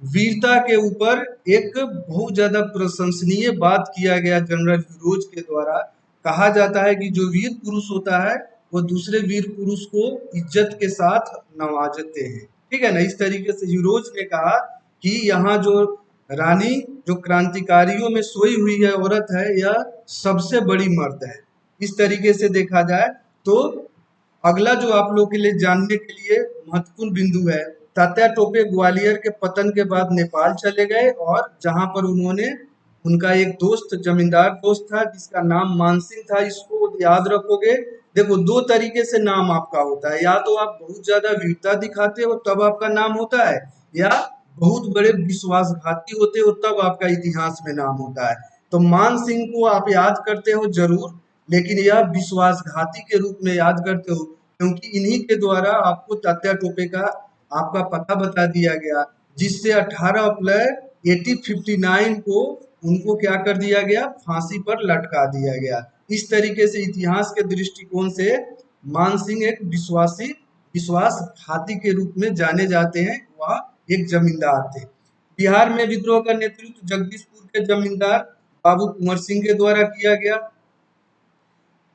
वीरता के ऊपर एक बहुत ज्यादा प्रशंसनीय बात किया गया जनरल फिरोज के द्वारा। कहा जाता है कि जो वीर पुरुष होता है वो दूसरे वीर पुरुष को इज्जत के साथ नवाजते हैं, ठीक है ना। इस तरीके से फिरोज ने कहा कि यहाँ जो रानी जो क्रांतिकारियों में सोई हुई है औरत है, यह सबसे बड़ी मर्द है। इस तरीके से देखा जाए तो अगला जो आप लोग के लिए जानने के लिए महत्वपूर्ण बिंदु है, तात्या टोपे ग्वालियर के पतन के बाद नेपाल चले गए और जहां पर उन्होंने उनका एक दोस्त जमींदार दोस्त था जिसका नाम मानसिंह था। इसको याद रखोगे। देखो, दो तरीके से नाम आपका होता है, या तो आप बहुत ज्यादा वीरता दिखाते हो तब आपका नाम होता है, या बहुत बड़े विश्वासघाती होते हो तब आपका इतिहास में नाम होता है। तो मान सिंह को आप याद करते हो जरूर, लेकिन यह विश्वासघाती के रूप में याद करते हो क्योंकि इन्हीं के द्वारा आपको तात्या टोपे का आपका पता बता दिया गया, जिससे 18 अप्रैल 1859 को उनको क्या कर दिया गया, फांसी पर लटका दिया गया। इस तरीके से इतिहास के दृष्टिकोण से मान सिंह एक विश्वासघाती के रूप में जाने जाते हैं। वह एक जमींदार थे। बिहार में विद्रोह का नेतृत्व जगदीशपुर के जमींदार बाबू कुंवर सिंह के द्वारा किया गया।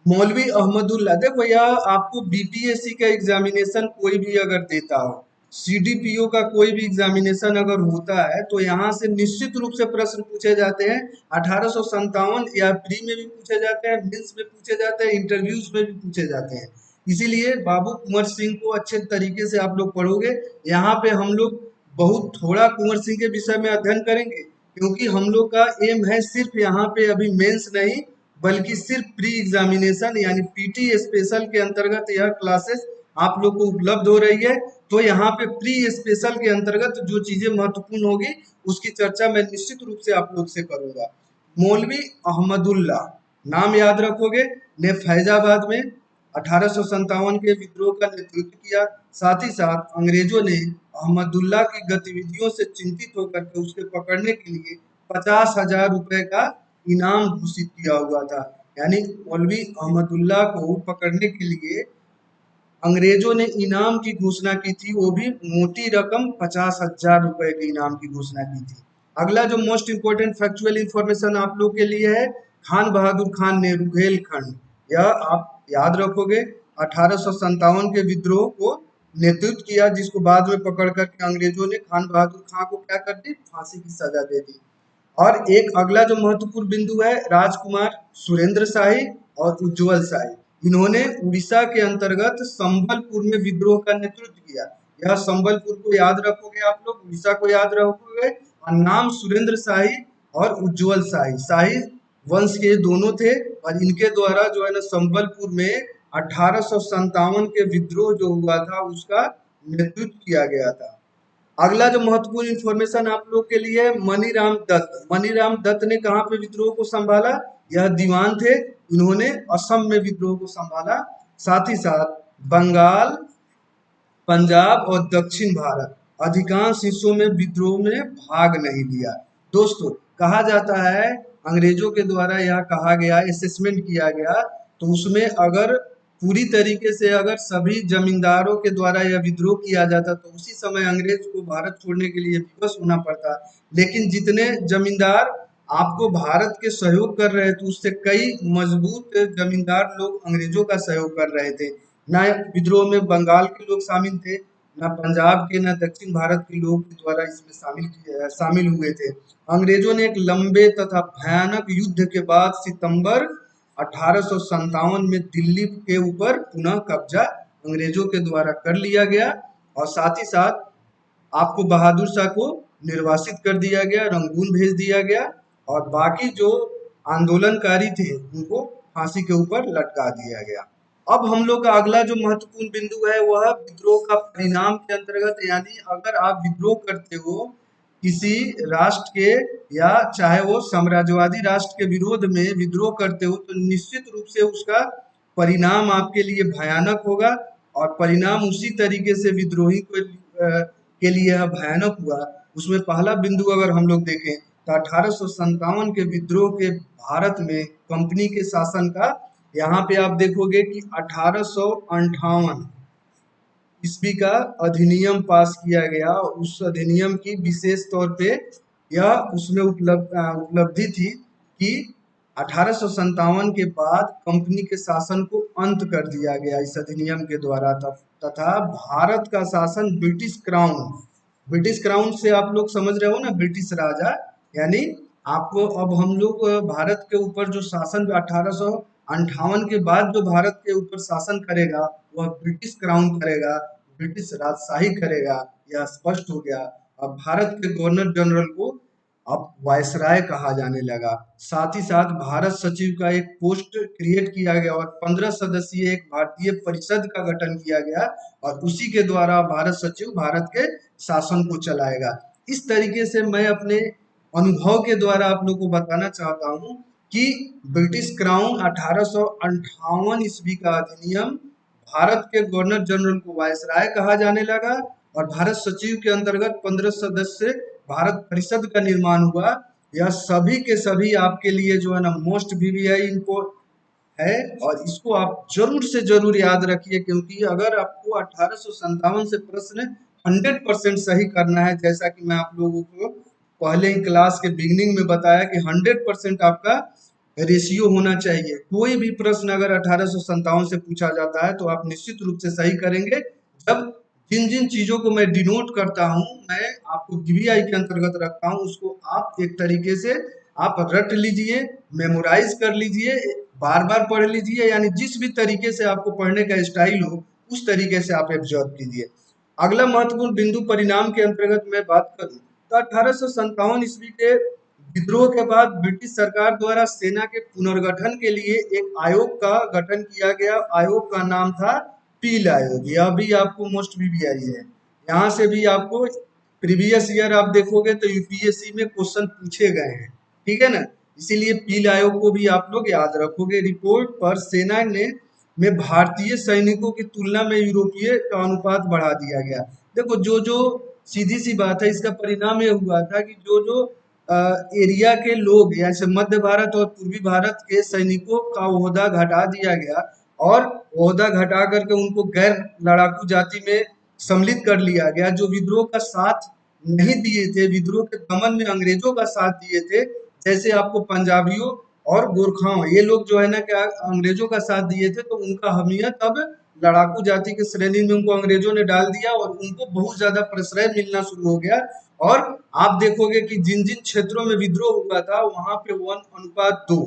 मौलवी अहमदुल्ला, देखो यह आपको बीपीएससी का एग्जामिनेशन कोई भी अगर देता हो, सीडीपीओ का कोई भी एग्जामिनेशन अगर होता है तो यहाँ से निश्चित रूप से प्रश्न पूछे जाते हैं। 1857 या प्री में भी पूछे जाते हैं, मेंस में पूछे जाते हैं, इंटरव्यूज में भी पूछे जाते हैं। इसीलिए बाबू कुंवर सिंह को अच्छे तरीके से आप लोग पढ़ोगे। यहाँ पे हम लोग बहुत थोड़ा कुंवर सिंह के विषय में अध्ययन करेंगे क्योंकि हम लोग का एम है सिर्फ यहाँ पे अभी मेंस नहीं बल्कि सिर्फ प्री एग्जामिनेशन यानी पीटी स्पेशल के अंतर्गत यह क्लासेस आप लोग को उपलब्ध हो रही है। तो यहाँ पे प्री स्पेशल के अंतर्गत जो चीजें महत्वपूर्ण होगी उसकी चर्चा मैं निश्चित रूप से आप लोग से करूंगा। मौलवी अहमदुल्ला नाम याद रखोगे, ने फैजाबाद में 1857 के विद्रोह का नेतृत्व किया। साथ ही साथ अंग्रेजों ने अहमदुल्ला की गतिविधियों से चिंतित होकर के उसके पकड़ने के लिए 50,000 रुपए का इनाम घोषित किया हुआ था। यानी मौलवी अहमदुल्ला को पकड़ने के लिए अंग्रेजों ने इनाम की घोषणा की थी, वो भी मोटी रकम 50,000 रुपए के इनाम की घोषणा की थी। अगला जो मोस्ट इंपोर्टेंट फैक्चुअल इंफॉर्मेशन आप लोग के लिए है, खान बहादुर खान ने रुहेलखंड, यह आप याद रखोगे। 1857 के विद्रोह को नेतृत्व किया जिसको बाद में पकड़ करके अंग्रेजों ने खान बहादुर खान को क्या कर दी, फांसी की सजा दे दी। और एक अगला जो महत्वपूर्ण बिंदु है, राजकुमार सुरेंद्र शाही और उज्जवल शाही, इन्होंने उड़ीसा के अंतर्गत संबलपुर में विद्रोह का नेतृत्व किया। यह संबलपुर को याद रखोगे आप लोग, उड़ीसा को याद रखोगे। और नाम सुरेंद्र शाही और उज्जवल शाही, शाही वंश के दोनों थे और इनके द्वारा जो है ना संबलपुर में 1857 के विद्रोह जो हुआ था उसका नेतृत्व किया गया था। अगला जो महत्वपूर्ण इंफॉर्मेशन आप लोग के लिए है, मनीराम दत्त। मनीराम दत्त ने कहाँ पे विद्रोह को संभाला, यह दीवान थे, इन्होंने असम में विद्रोह को संभाला। साथ ही साथ बंगाल, पंजाब और दक्षिण भारत अधिकांश हिस्सों में विद्रोह में भाग नहीं लिया। दोस्तों, कहा जाता है अंग्रेजों के द्वारा यह कहा गया, असेसमेंट किया गया, तो उसमें अगर पूरी तरीके से अगर सभी जमींदारों के द्वारा यह विद्रोह किया जाता तो उसी समय अंग्रेज को भारत छोड़ने के लिए विवश होना पड़ता। लेकिन जितने जमींदार आपको भारत के सहयोग कर रहे थे उससे कई मजबूत जमींदार लोग अंग्रेजों का सहयोग कर रहे थे। ना विद्रोह में बंगाल के लोग शामिल थे, ना पंजाब के, ना दक्षिण भारत के लोग के द्वारा इसमें शामिल हुए थे। अंग्रेजों ने एक लंबे तथा भयानक युद्ध के बाद सितंबर 1857 में दिल्ली के ऊपर पुनः कब्जा अंग्रेजों के द्वारा कर लिया गया और साथ ही साथ आपको बहादुर शाह को निर्वासित कर दिया गया, रंगून भेज दिया गया और बाकी जो आंदोलनकारी थे उनको फांसी के ऊपर लटका दिया गया। अब हम लोग का अगला जो महत्वपूर्ण बिंदु है वह विद्रोह का परिणाम के अंतर्गत, यानी अगर आप विद्रोह करते हो किसी राष्ट्र के या चाहे वो साम्राज्यवादी राष्ट्र के विरोध में विद्रोह करते हो तो निश्चित रूप से उसका परिणाम आपके लिए भयानक होगा और परिणाम उसी तरीके से विद्रोही को के लिए यह भयानक हुआ, उसमें पहला बिंदु अगर हम लोग देखें तो 1857 के विद्रोह के भारत में कंपनी के शासन का, यहाँ पे आप देखोगे कि 1858 ईस्वी का अधिनियम पास किया गया। उस अधिनियम की विशेष तौर पे यह उसमें उपलब्धि थी कि 1857 के बाद कंपनी के शासन को अंत कर दिया गया इस अधिनियम के द्वारा, तथा भारत का शासन ब्रिटिश क्राउन से आप लोग समझ रहे हो ना, ब्रिटिश राजा, यानी आपको अब हम लोग भारत के ऊपर जो शासन 1858 के बाद जो भारत के ऊपर शासन करेगा वह ब्रिटिश क्राउन करेगा, ब्रिटिश राजशाही करेगा, यह स्पष्ट हो गया। अब भारत के गवर्नर जनरल को अब वायसराय कहा जाने लगा। साथ ही साथ भारत सचिव का एक पोस्ट क्रिएट किया गया और 15 सदस्यीय एक भारतीय परिषद का गठन किया गया और उसी के द्वारा भारत सचिव भारत के शासन को चलाएगा। इस तरीके से मैं अपने अनुभव के द्वारा आप लोग को बताना चाहता हूँ कि ब्रिटिश क्राउन 1858 ईस्वी का अधिनियम, भारत के गवर्नर जनरल को वायसराय कहा जाने लगा और भारत सचिव के अंतर्गत 15 सदस्य भारत परिषद का निर्माण हुआ। यह सभी के सभी आपके लिए जो है ना मोस्ट वीवीआई इनको है और इसको आप जरूर से जरूर याद रखिए, क्योंकि अगर आपको 1857 से प्रश्न 100% सही करना है, जैसा कि मैं आप लोगों को पहले ही क्लास के बिगिनिंग में बताया कि 100% आपका रेशियो होना चाहिए। कोई भी प्रश्न अगर 1857 से पूछा जाता है तो आप निश्चित रूप से सही करेंगे। जब जिन जिन चीजों को मैं डिनोट करता हूँ, मैं आपको वीवीआई के अंतर्गत रखता हूँ, उसको आप एक तरीके से आप रट लीजिए, मेमोराइज कर लीजिए, बार बार पढ़ लीजिए, यानी जिस भी तरीके से आपको पढ़ने का स्टाइल हो उस तरीके से आप ऑब्जर्व कीजिए। अगला महत्वपूर्ण बिंदु परिणाम के अंतर्गत मैं बात करूं तो 1857 ईस्वी के विद्रोह के बाद ब्रिटिश सरकार द्वारा सेना के पुनर्गठन के लिए एक आयोग का गठन किया गया। आयोग का नाम था पील आयोग। यह भी आपको मोस्ट वीवीआई है, यहाँ से भी आपको प्रीवियस ईयर आप देखोगे तो यूपीएससी में क्वेश्चन पूछे गए हैं, ठीक है ना, इसीलिए पील आयोग को भी आप लोग याद रखोगे। रिपोर्ट पर सेना ने में भारतीय सैनिकों की तुलना में यूरोपीय का अनुपात बढ़ा दिया गया। देखो जो सीधी सी बात है, इसका परिणाम ये हुआ था कि जो एरिया के लोग, जैसे मध्य भारत और पूर्वी भारत के सैनिकों का ओहदा घटा दिया गया और ओहदा घटा करके उनको गैर लड़ाकू जाति में सम्मिलित कर लिया गया। जो विद्रोह का साथ नहीं दिए थे, विद्रोह के दमन में अंग्रेजों का साथ दिए थे, जैसे आपको पंजाबियों और गोरखाओं, ये लोग जो है ना क्या अंग्रेजों का साथ दिए थे, तो उनका हमियत अब लड़ाकू जाति की श्रेणी में उनको अंग्रेजों ने डाल दिया और उनको बहुत ज्यादा प्रश्रय मिलना शुरू हो गया। और आप देखोगे कि जिन जिन क्षेत्रों में विद्रोह हुआ था वहां पे 1:2,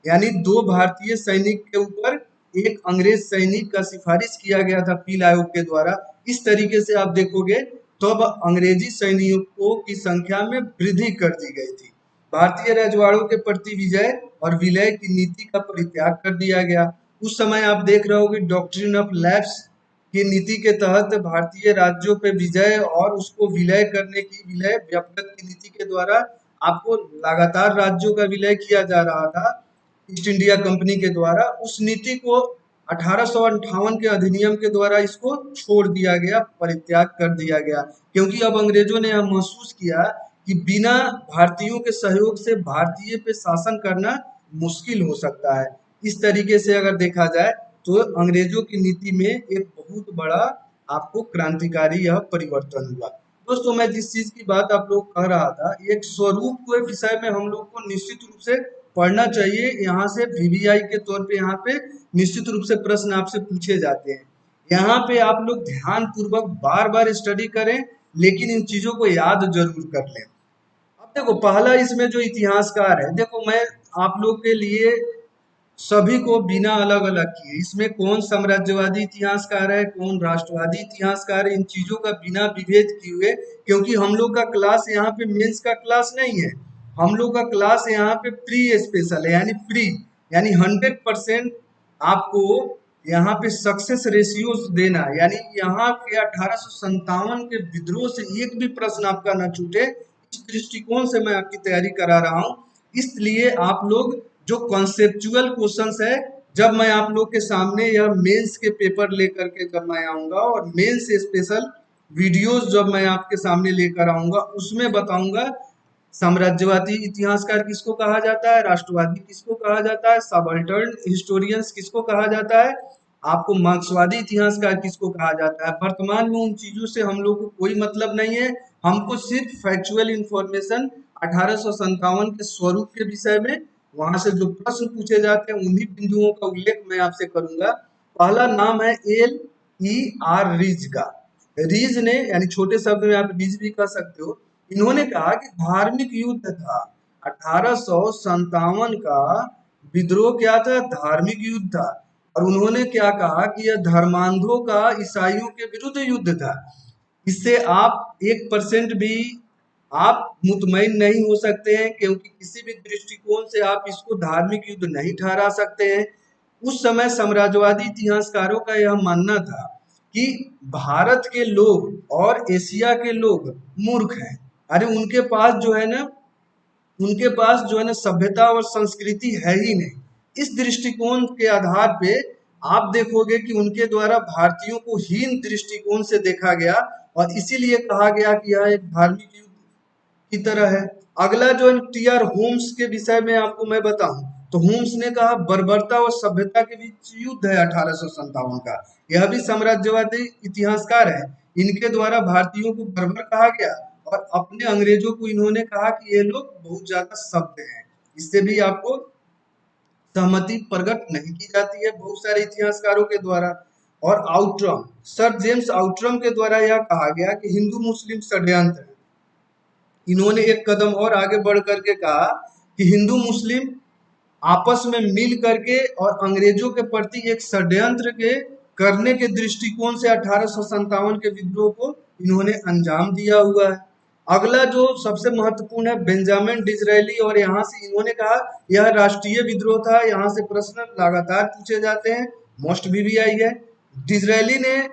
यानी 2 भारतीय सैनिक के ऊपर एक अंग्रेज सैनिक का सिफारिश किया गया था पील आयोग के द्वारा। इस तरीके से आप देखोगे तो अब अंग्रेजी सैनिकों की संख्या में वृद्धि कर दी गई थी। भारतीय रजवाड़ों के प्रति विजय और विलय की नीति का परित्याग कर दिया गया। उस समय आप देख रहे हो कि डॉक्ट्रिन ऑफ लैप्स की नीति के तहत भारतीय राज्यों पे विजय और उसको विलय करने की, विलय व्यपगत की नीति के द्वारा आपको लगातार राज्यों का विलय किया जा रहा था ईस्ट इंडिया कंपनी के द्वारा। उस नीति को 1858 के अधिनियम के द्वारा इसको छोड़ दिया गया, परित्याग कर दिया गया, क्योंकि अब अंग्रेजों ने यह महसूस किया कि बिना भारतीयों के सहयोग से भारतीय पे शासन करना मुश्किल हो सकता है। इस तरीके से अगर देखा जाए तो अंग्रेजों की नीति में एक बहुत बड़ा आपको क्रांतिकारी यह परिवर्तन हुआ। दोस्तों, मैं जिस चीज की बात आप लोग कह रहा था, एक स्वरूप के विषय में हम लोग को निश्चित रूप से पढ़ना चाहिए। यहाँ से वीवीआई के तौर पे यहाँ पे निश्चित रूप से प्रश्न आपसे पूछे जाते हैं। यहाँ पे आप लोग ध्यान पूर्वक बार बार स्टडी करें, लेकिन इन चीजों को याद जरूर कर लें। अब देखो, पहला इसमें जो इतिहासकार है, देखो मैं आप लोग के लिए सभी को बिना अलग अलग किए, इसमें कौन साम्राज्यवादी इतिहासकार है, कौन राष्ट्रवादी इतिहासकार है, इन चीजों का बिना विभेद किए हुए, क्योंकि हम लोग का क्लास यहाँ पे मेंस का क्लास नहीं है, हम लोग का क्लास यहाँ पे प्री स्पेशल है, यानी प्री, यानी 100% आपको यहाँ पे सक्सेस रेशियो देना, यानी यहाँ के 1857 के विद्रोह से एक भी प्रश्न आपका ना छूटे, इस दृष्टिकोण से मैं आपकी तैयारी करा रहा हूँ। इसलिए आप लोग जो कॉन्सेप्चुअल क्वेश्चंस है, जब मैं आप लोग के सामने यह मेंस के पेपर लेकर के जब मैं आऊंगा और मेंस स्पेशल वीडियोस जब मैं आपके सामने लेकर आऊंगा उसमें बताऊंगा साम्राज्यवादी इतिहासकार किसको कहा जाता है, राष्ट्रवादी किसको कहा जाता है, सबाल्टर्न हिस्टोरियंस किसको कहा जाता है, आपको मार्क्सवादी इतिहासकार किसको कहा जाता है। वर्तमान में उन चीजों से हम लोग को कोई मतलब नहीं है, हमको सिर्फ फैक्चुअल इंफॉर्मेशन 1857 के स्वरूप के विषय में वहां से जो प्रश्न पूछे जाते हैं उन्हीं बिंदुओं का उल्लेख मैं आपसे करूंगा। पहला नाम है L.E.R. रीज का। रीज ने, यानी छोटे शब्द में आप रीज भी कह सकते हो, इन्होंने कहा कि धार्मिक युद्ध था 1857 का विद्रोह। क्या था? धार्मिक युद्ध था। और उन्होंने क्या कहा कि यह धर्मांधों का ईसाइयों के विरुद्ध युद्ध था। इससे आप 1% भी आप मुतमईन नहीं हो सकते हैं, क्योंकि किसी भी दृष्टिकोण से आप इसको धार्मिक युद्ध नहीं ठहरा सकते हैं। उस समय साम्राज्यवादी इतिहासकारों का यह मानना था कि भारत के लोग और एशिया के लोग मूर्ख हैं। अरे उनके पास जो है ना सभ्यता और संस्कृति है ही नहीं। इस दृष्टिकोण के आधार पे आप देखोगे कि उनके द्वारा भारतीयों को हीन दृष्टिकोण से देखा गया, और इसीलिए कहा गया कि यह एक धार्मिक युद्ध की तरह है। अगला जो T.R. होम्स के विषय में आपको मैं बताऊं, तो होम्स ने कहा बर्बरता और सभ्यता के बीच युद्ध है 1857 का। यह भी साम्राज्यवादी इतिहासकार है। इनके द्वारा भारतीयों को बर्बर कहा गया, और अपने अंग्रेजों को इन्होंने कहा कि ये लोग बहुत ज्यादा सभ्य हैं। इससे भी आपको सहमति प्रकट नहीं की जाती है बहुत सारे इतिहासकारों के द्वारा। और आउट्रम, सर जेम्स आउट्रम के द्वारा यह कहा गया कि हिंदू मुस्लिम षड्यंत्र है। इन्होंने एक कदम और आगे बढ़ करके कहा कि हिंदू मुस्लिम आपस में मिल करके और अंग्रेजों के प्रति एक षड्यंत्र के करने के दृष्टिकोण से 1857 के विद्रोह को इन्होंने अंजाम दिया हुआ है। अगला जो सबसे महत्वपूर्ण है बेंजामिन डिज़रायली, और यहाँ से इन्होंने कहा यह राष्ट्रीय विद्रोह था। यहाँ से प्रश्न लगातार पूछे जाते हैं, मोस्ट भी आई है। डिज़रायली ने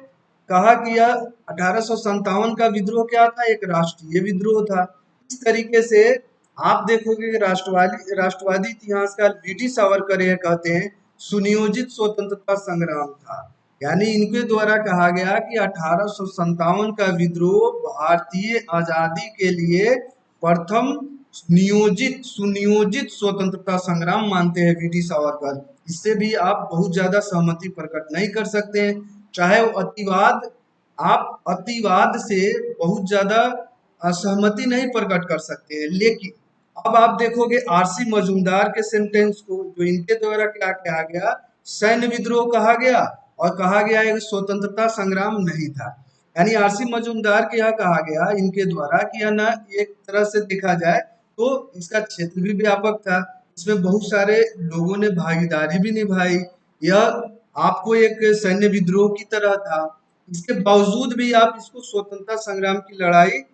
कहा कि यह 1857 का विद्रोह क्या था? एक राष्ट्रीय विद्रोह था। इस तरीके से आप देखोगे कि राष्ट्रवादी इतिहासकार वी.टी. सावरकर यह कहते हैं सुनियोजित स्वतंत्रता संग्राम था। यानी इनके द्वारा कहा गया कि 1857 का विद्रोह भारतीय आजादी के लिए प्रथम सुनियोजित स्वतंत्रता संग्राम मानते हैं वी.टी. सावरकर। इससे भी आप बहुत ज्यादा सहमति प्रकट नहीं कर सकते हैं। चाहे वो अतिवाद, आप अतिवाद से बहुत ज्यादा असहमति नहीं प्रकट कर सकते हैं। लेकिन अब आप देखोगे R.C. मजूमदार के सेंटेंस को, जो इनके द्वारा क्या कहा गया, सैन्य विद्रोह कहा गया, और कहा गया एक स्वतंत्रता संग्राम नहीं था। यानी R.C. मजूमदार के यहाँ कहा गया इनके द्वारा कि यह ना एक तरह से देखा जाए तो इसका क्षेत्र भी व्यापक था, इसमें बहुत सारे लोगों ने भागीदारी भी निभाई। यह आपको एक सैन्य विद्रोह की तरह था। इसके बावजूद भी आप इसको स्वतंत्रता संग्राम की लड़ाई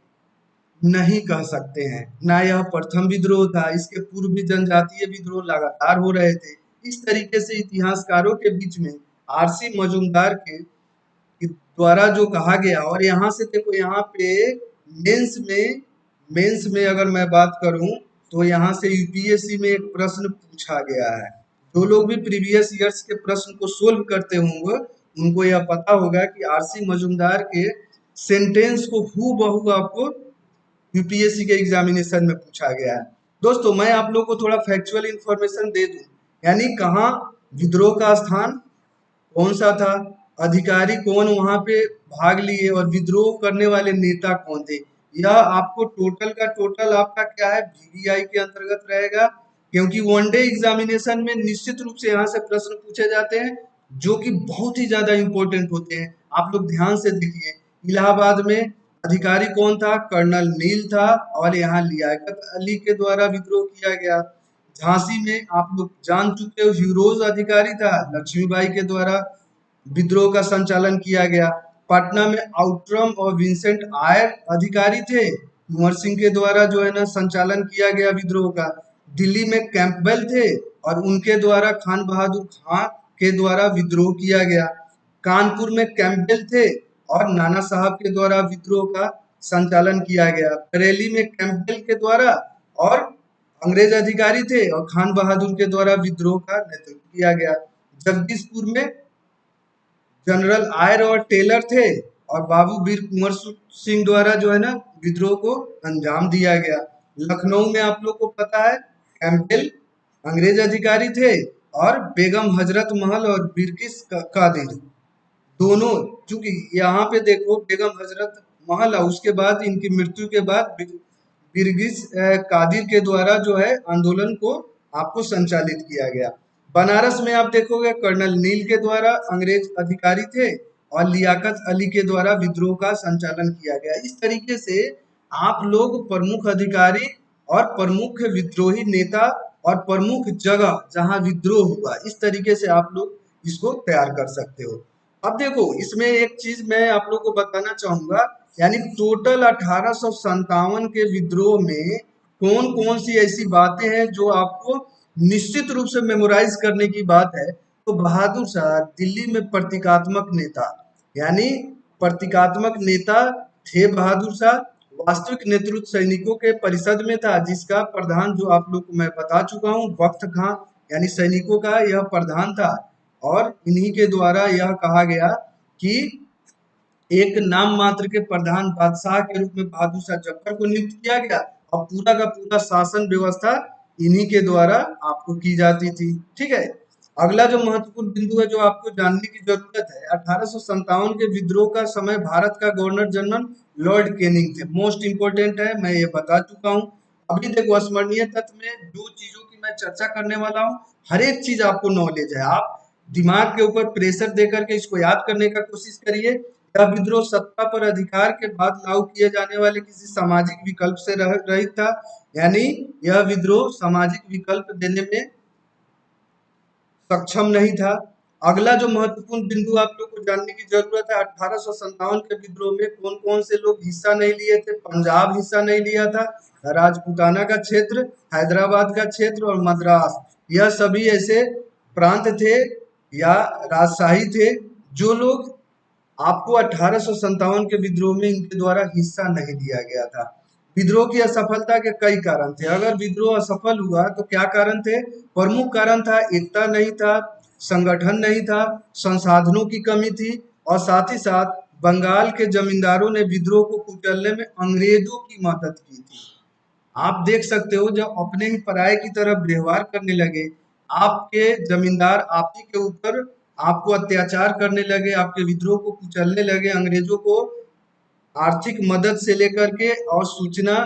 नहीं कह सकते हैं। ना यह प्रथम विद्रोह था, इसके पूर्व भी जनजातीय विद्रोह लगातार हो रहे थे। इस तरीके से इतिहासकारों के बीच में R.C. मजूमदार के द्वारा जो कहा गया, और यहाँ से देखो, यहाँ पे मेंस में अगर मैं बात करूं तो यहाँ से यूपीएससी में एक प्रश्न पूछा गया है। जो लोग भी प्रीवियस ईयर्स के प्रश्न को सोल्व करते होंगे उनको यह पता होगा कि R.C. मजूमदार के सेंटेंस को हूबहू आपको यूपीएससी के एग्जामिनेशन में पूछा गया है। दोस्तों, मैं आप लोग को थोड़ा फैक्चुअल इंफॉर्मेशन दे दूं, यानी कहाँ विद्रोह का स्थान कौन सा था, अधिकारी कौन वहां पे भाग लिए, और विद्रोह करने वाले नेता कौन थे। यह आपको टोटल का टोटल आपका क्या है, वीवीआई के अंतर्गत रहेगा। क्योंकि वनडे एग्जामिनेशन में निश्चित रूप से यहाँ से प्रश्न पूछे जाते हैं जो कि बहुत ही ज्यादा इंपॉर्टेंट होते हैं। आप लोग ध्यान से देखिए, इलाहाबाद में अधिकारी कौन था? कर्नल नील था, और यहाँ लियाकत अली के द्वारा विद्रोह किया गया। झांसी में आप लोग जान चुके हो हीरोज अधिकारी था, लक्ष्मीबाई के द्वारा विद्रोह का संचालन किया गया। पटना में आउट्रम और विंसेंट आयर अधिकारी थे, कुंवर सिंह के द्वारा जो है ना संचालन किया गया विद्रोह का। दिल्ली में कैंपबेल थे, और उनके द्वारा खान बहादुर खां के द्वारा विद्रोह किया गया। कानपुर में कैंपबेल थे, और नाना साहब के द्वारा विद्रोह का संचालन किया गया। बरेली में कैंपबेल के द्वारा और अंग्रेज अधिकारी थे, और खान बहादुर के द्वारा विद्रोह का नेतृत्व किया गया। जगदीशपुर में जनरल आयर और टेलर थे, और बाबू वीर कुंवर सिंह द्वारा जो है ना विद्रोह को अंजाम दिया गया। लखनऊ में आप लोग को पता है कैंपबेल अंग्रेज अधिकारी थे और बेगम हजरत महल और बिरकिस कादिर दोनों, चूंकि यहाँ पे देखो बेगम हजरत महल और उसके बाद इनकी मृत्यु के बाद बिरगिस कादिर के द्वारा जो है आंदोलन को आपको संचालित किया गया। बनारस में आप देखोगे कर्नल नील के द्वारा अंग्रेज अधिकारी थे और लियाकत अली के द्वारा विद्रोह का संचालन किया गया। इस तरीके से आप लोग प्रमुख अधिकारी और प्रमुख विद्रोही नेता और प्रमुख जगह जहां विद्रोह हुआ, इस तरीके से आप लोग इसको तैयार कर सकते हो। अब देखो इसमें एक चीज मैं आप लोग को बताना चाहूंगा, यानी टोटल 1857 के विद्रोह में कौन कौन सी ऐसी बातें हैं जो आपको निश्चित रूप से मेमोराइज करने की बात है। तो बहादुर शाह दिल्ली में प्रतीकात्मक नेता, यानी प्रतीकात्मक नेता थे बहादुर शाह। वास्तविक नेतृत्व सैनिकों के परिषद में था, जिसका प्रधान जो आप लोग को मैं बता चुका हूँ वक्त खां, यानी सैनिकों का यह प्रधान था। और इन्हीं के द्वारा यह कहा गया कि एक नाम मात्र के प्रधान बादशाह के रूप में बहादुर शाह जफर को नियुक्त किया गया और पूरा का पूरा शासन व्यवस्था इन्हीं के द्वारा आपको की जाती थी। ठीक है, अगला जो महत्वपूर्ण बिंदु है जो आपको जानने की जरूरत है, 1857 के विद्रोह का समय भारत का गवर्नर जनरल लॉर्ड कैनिंग थे। मोस्ट इंपोर्टेंट है, मैं ये बता चुका हूँ। अभी देखो स्मरणीय तत्व में जो चीजों की मैं चर्चा करने वाला हूँ, हर एक चीज आपको नॉलेज है। आप दिमाग के ऊपर प्रेशर दे करके इसको याद करने का कोशिश करिए। यह विद्रोह सत्ता पर अधिकार के बाद लागू किए जाने वाले किसी सामाजिक विकल्प से रहित था, यानी यह विद्रोह सामाजिक विकल्प देने में सक्षम नहीं था। अगला जो महत्वपूर्ण बिंदु आप लोग को जानने की जरूरत है, 1857 के विद्रोह में कौन कौन से लोग हिस्सा नहीं लिए थे। पंजाब हिस्सा नहीं लिया था, राजपूताना का क्षेत्र, हैदराबाद का क्षेत्र और मद्रास, यह सभी ऐसे प्रांत थे या राजशाही थे जो लोग आपको 1857 के विद्रोह में इनके द्वारा हिस्सा नहीं लिया गया था। विद्रोह की असफलता के कई कारण थे। अगर विद्रोह असफल हुआ तो क्या कारण थे? प्रमुख कारण था एकता नहीं था, संगठन नहीं था, संसाधनों की कमी थी और साथ ही साथ बंगाल के जमींदारों ने विद्रोह को कुचलने में अंग्रेजों की मदद की थी। आप देख सकते हो जब अपने ही पराये की तरफ व्यवहार करने लगे, आपके जमींदार आप ही के ऊपर आपको अत्याचार करने लगे, आपके विद्रोह को कुचलने लगे, अंग्रेजों को आर्थिक मदद से लेकर के और सूचना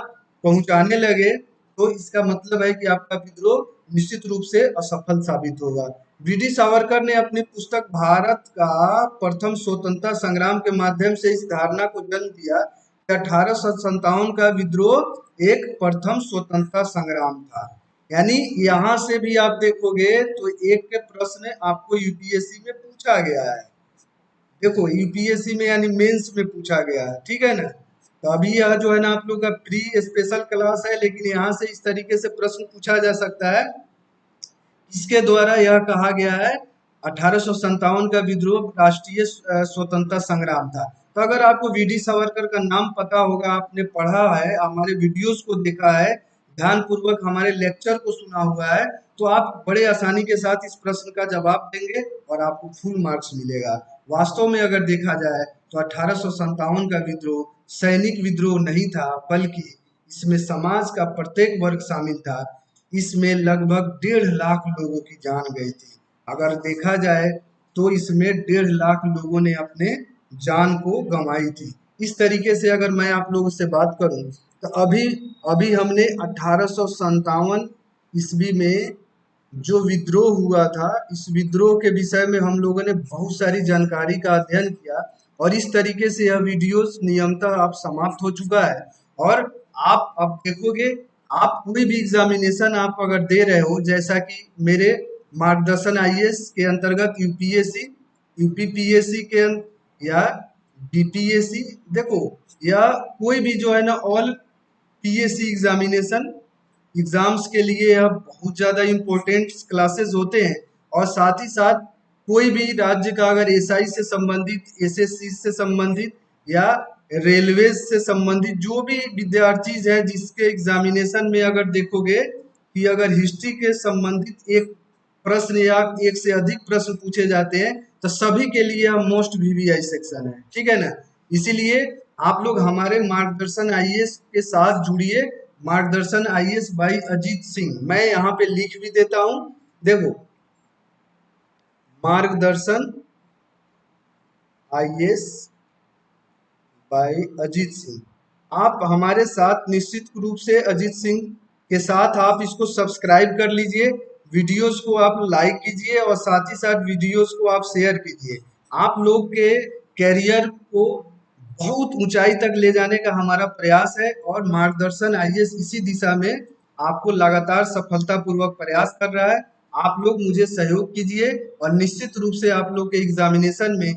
पहुंचाने लगे, तो इसका मतलब है कि आपका विद्रोह निश्चित रूप से असफल साबित होगा। वीडी सावरकर ने अपनी पुस्तक भारत का प्रथम स्वतंत्रता संग्राम के माध्यम से इस धारणा को जन्म दिया कि 1857 का विद्रोह एक प्रथम स्वतंत्रता संग्राम था। यानी यहाँ से भी आप देखोगे तो एक के प्रश्न आपको यूपीएससी में पूछा गया है। देखो यूपीएससी में यानी मेंस में पूछा गया है, ठीक है ना। तो अभी यह जो है ना आप लोग का प्री स्पेशल क्लास है, लेकिन यहाँ से इस तरीके से प्रश्न पूछा जा सकता है। इसके द्वारा यह कहा गया है 1857 का विद्रोह राष्ट्रीय स्वतंत्रता संग्राम था। तो अगर आपको वीडी सावरकर का नाम पता होगा, आपने पढ़ा है, हमारे वीडियोस को देखा है, ध्यान पूर्वक हमारे लेक्चर को सुना हुआ है, तो आप बड़े आसानी के साथ इस प्रश्न का जवाब देंगे और आपको फुल मार्क्स मिलेगा। वास्तव में अगर देखा जाए तो 1857 का विद्रोह सैनिक विद्रोह नहीं था, बल्कि इसमें समाज का प्रत्येक वर्ग शामिल था। इसमें लगभग 1.5 लाख लोगों की जान गई थी। अगर देखा जाए तो इसमें 1.5 लाख लोगों ने अपने जान को गंवाई थी। इस तरीके से अगर मैं आप लोगों से बात करूं तो अभी अभी हमने 1857 ईस्वी में जो विद्रोह हुआ था, इस विद्रोह के विषय में हम लोगों ने बहुत सारी जानकारी का अध्ययन किया और इस तरीके से यह वीडियोस नियमतः अब समाप्त हो चुका है। और आप अब देखोगे, आप कोई भी एग्जामिनेशन आप अगर दे रहे हो, जैसा कि मेरे मार्गदर्शन आईएएस के अंतर्गत यूपीएससी, यूपीपीएससी के या बीपीएससी, देखो या कोई भी जो है ना ऑल पीएससी एग्जामिनेशन एग्जाम्स के लिए यह बहुत ज़्यादा इम्पोर्टेंट क्लासेस होते हैं। और साथ ही साथ कोई भी राज्य का अगर एसआई से संबंधित, एसएससी से संबंधित या रेलवे से संबंधित जो भी विद्यार्थी है, जिसके एग्जामिनेशन में अगर देखोगे कि अगर हिस्ट्री के संबंधित एक प्रश्न या एक से अधिक प्रश्न पूछे जाते हैं, तो सभी के लिए मोस्ट वीवीआई सेक्शन है, ठीक है ना। इसीलिए आप लोग हमारे मार्गदर्शन आईएएस के साथ जुड़िए। मार्गदर्शन आईएएस बाई अजीत सिंह, मैं यहाँ पे लिख भी देता हूँ, देखो, मार्गदर्शन आईएएस बाय अजीत सिंह। आप हमारे साथ निश्चित रूप से अजीत सिंह के साथ आप इसको सब्सक्राइब कर लीजिए, वीडियोस को आप लाइक कीजिए और साथ ही साथ वीडियोस को आप शेयर कीजिए। आप लोग के कैरियर को बहुत ऊंचाई तक ले जाने का हमारा प्रयास है और मार्गदर्शन आईएएस इसी दिशा में आपको लगातार सफलतापूर्वक प्रयास कर रहा है। आप लोग मुझे सहयोग कीजिए और निश्चित रूप से आप लोग के एग्जामिनेशन में,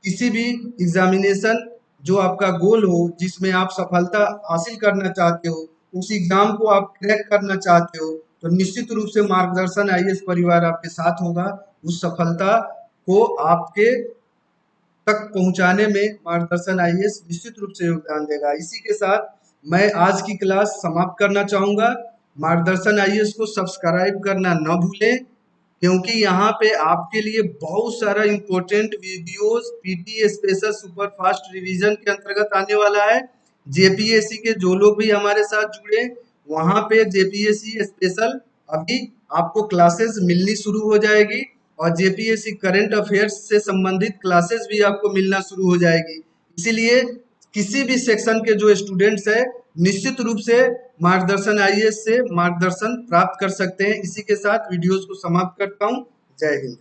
किसी भी एग्जामिनेशन जो आपका गोल हो, जिसमें आप सफलता हासिल करना चाहते हो, उस एग्जाम को आप क्रैक करना चाहते हो, तो निश्चित रूप से मार्गदर्शन आईएएस परिवार आपके साथ होगा। उस सफलता को आपके तक पहुंचाने में मार्गदर्शन आईएएस निश्चित रूप से योगदान देगा। इसी के साथ मैं आज की क्लास समाप्त करना चाहूंगा। मार्गदर्शन आईएएस को सब्सक्राइब करना न भूलें, क्योंकि यहाँ पे आपके लिए बहुत सारा important videos PT special super fast revision के अंतर्गत आने वाला है। जेपीएससी के जो लोग भी हमारे साथ जुड़े, वहाँ पे जेपीएससी स्पेशल अभी आपको क्लासेस मिलनी शुरू हो जाएगी और जेपीएससी करंट अफेयर्स से संबंधित क्लासेस भी आपको मिलना शुरू हो जाएगी। इसीलिए किसी भी सेक्शन के जो स्टूडेंट्स हैं, निश्चित रूप से मार्गदर्शन आईएएस से मार्गदर्शन प्राप्त कर सकते हैं। इसी के साथ वीडियोस को समाप्त करता हूँ। जय हिंद।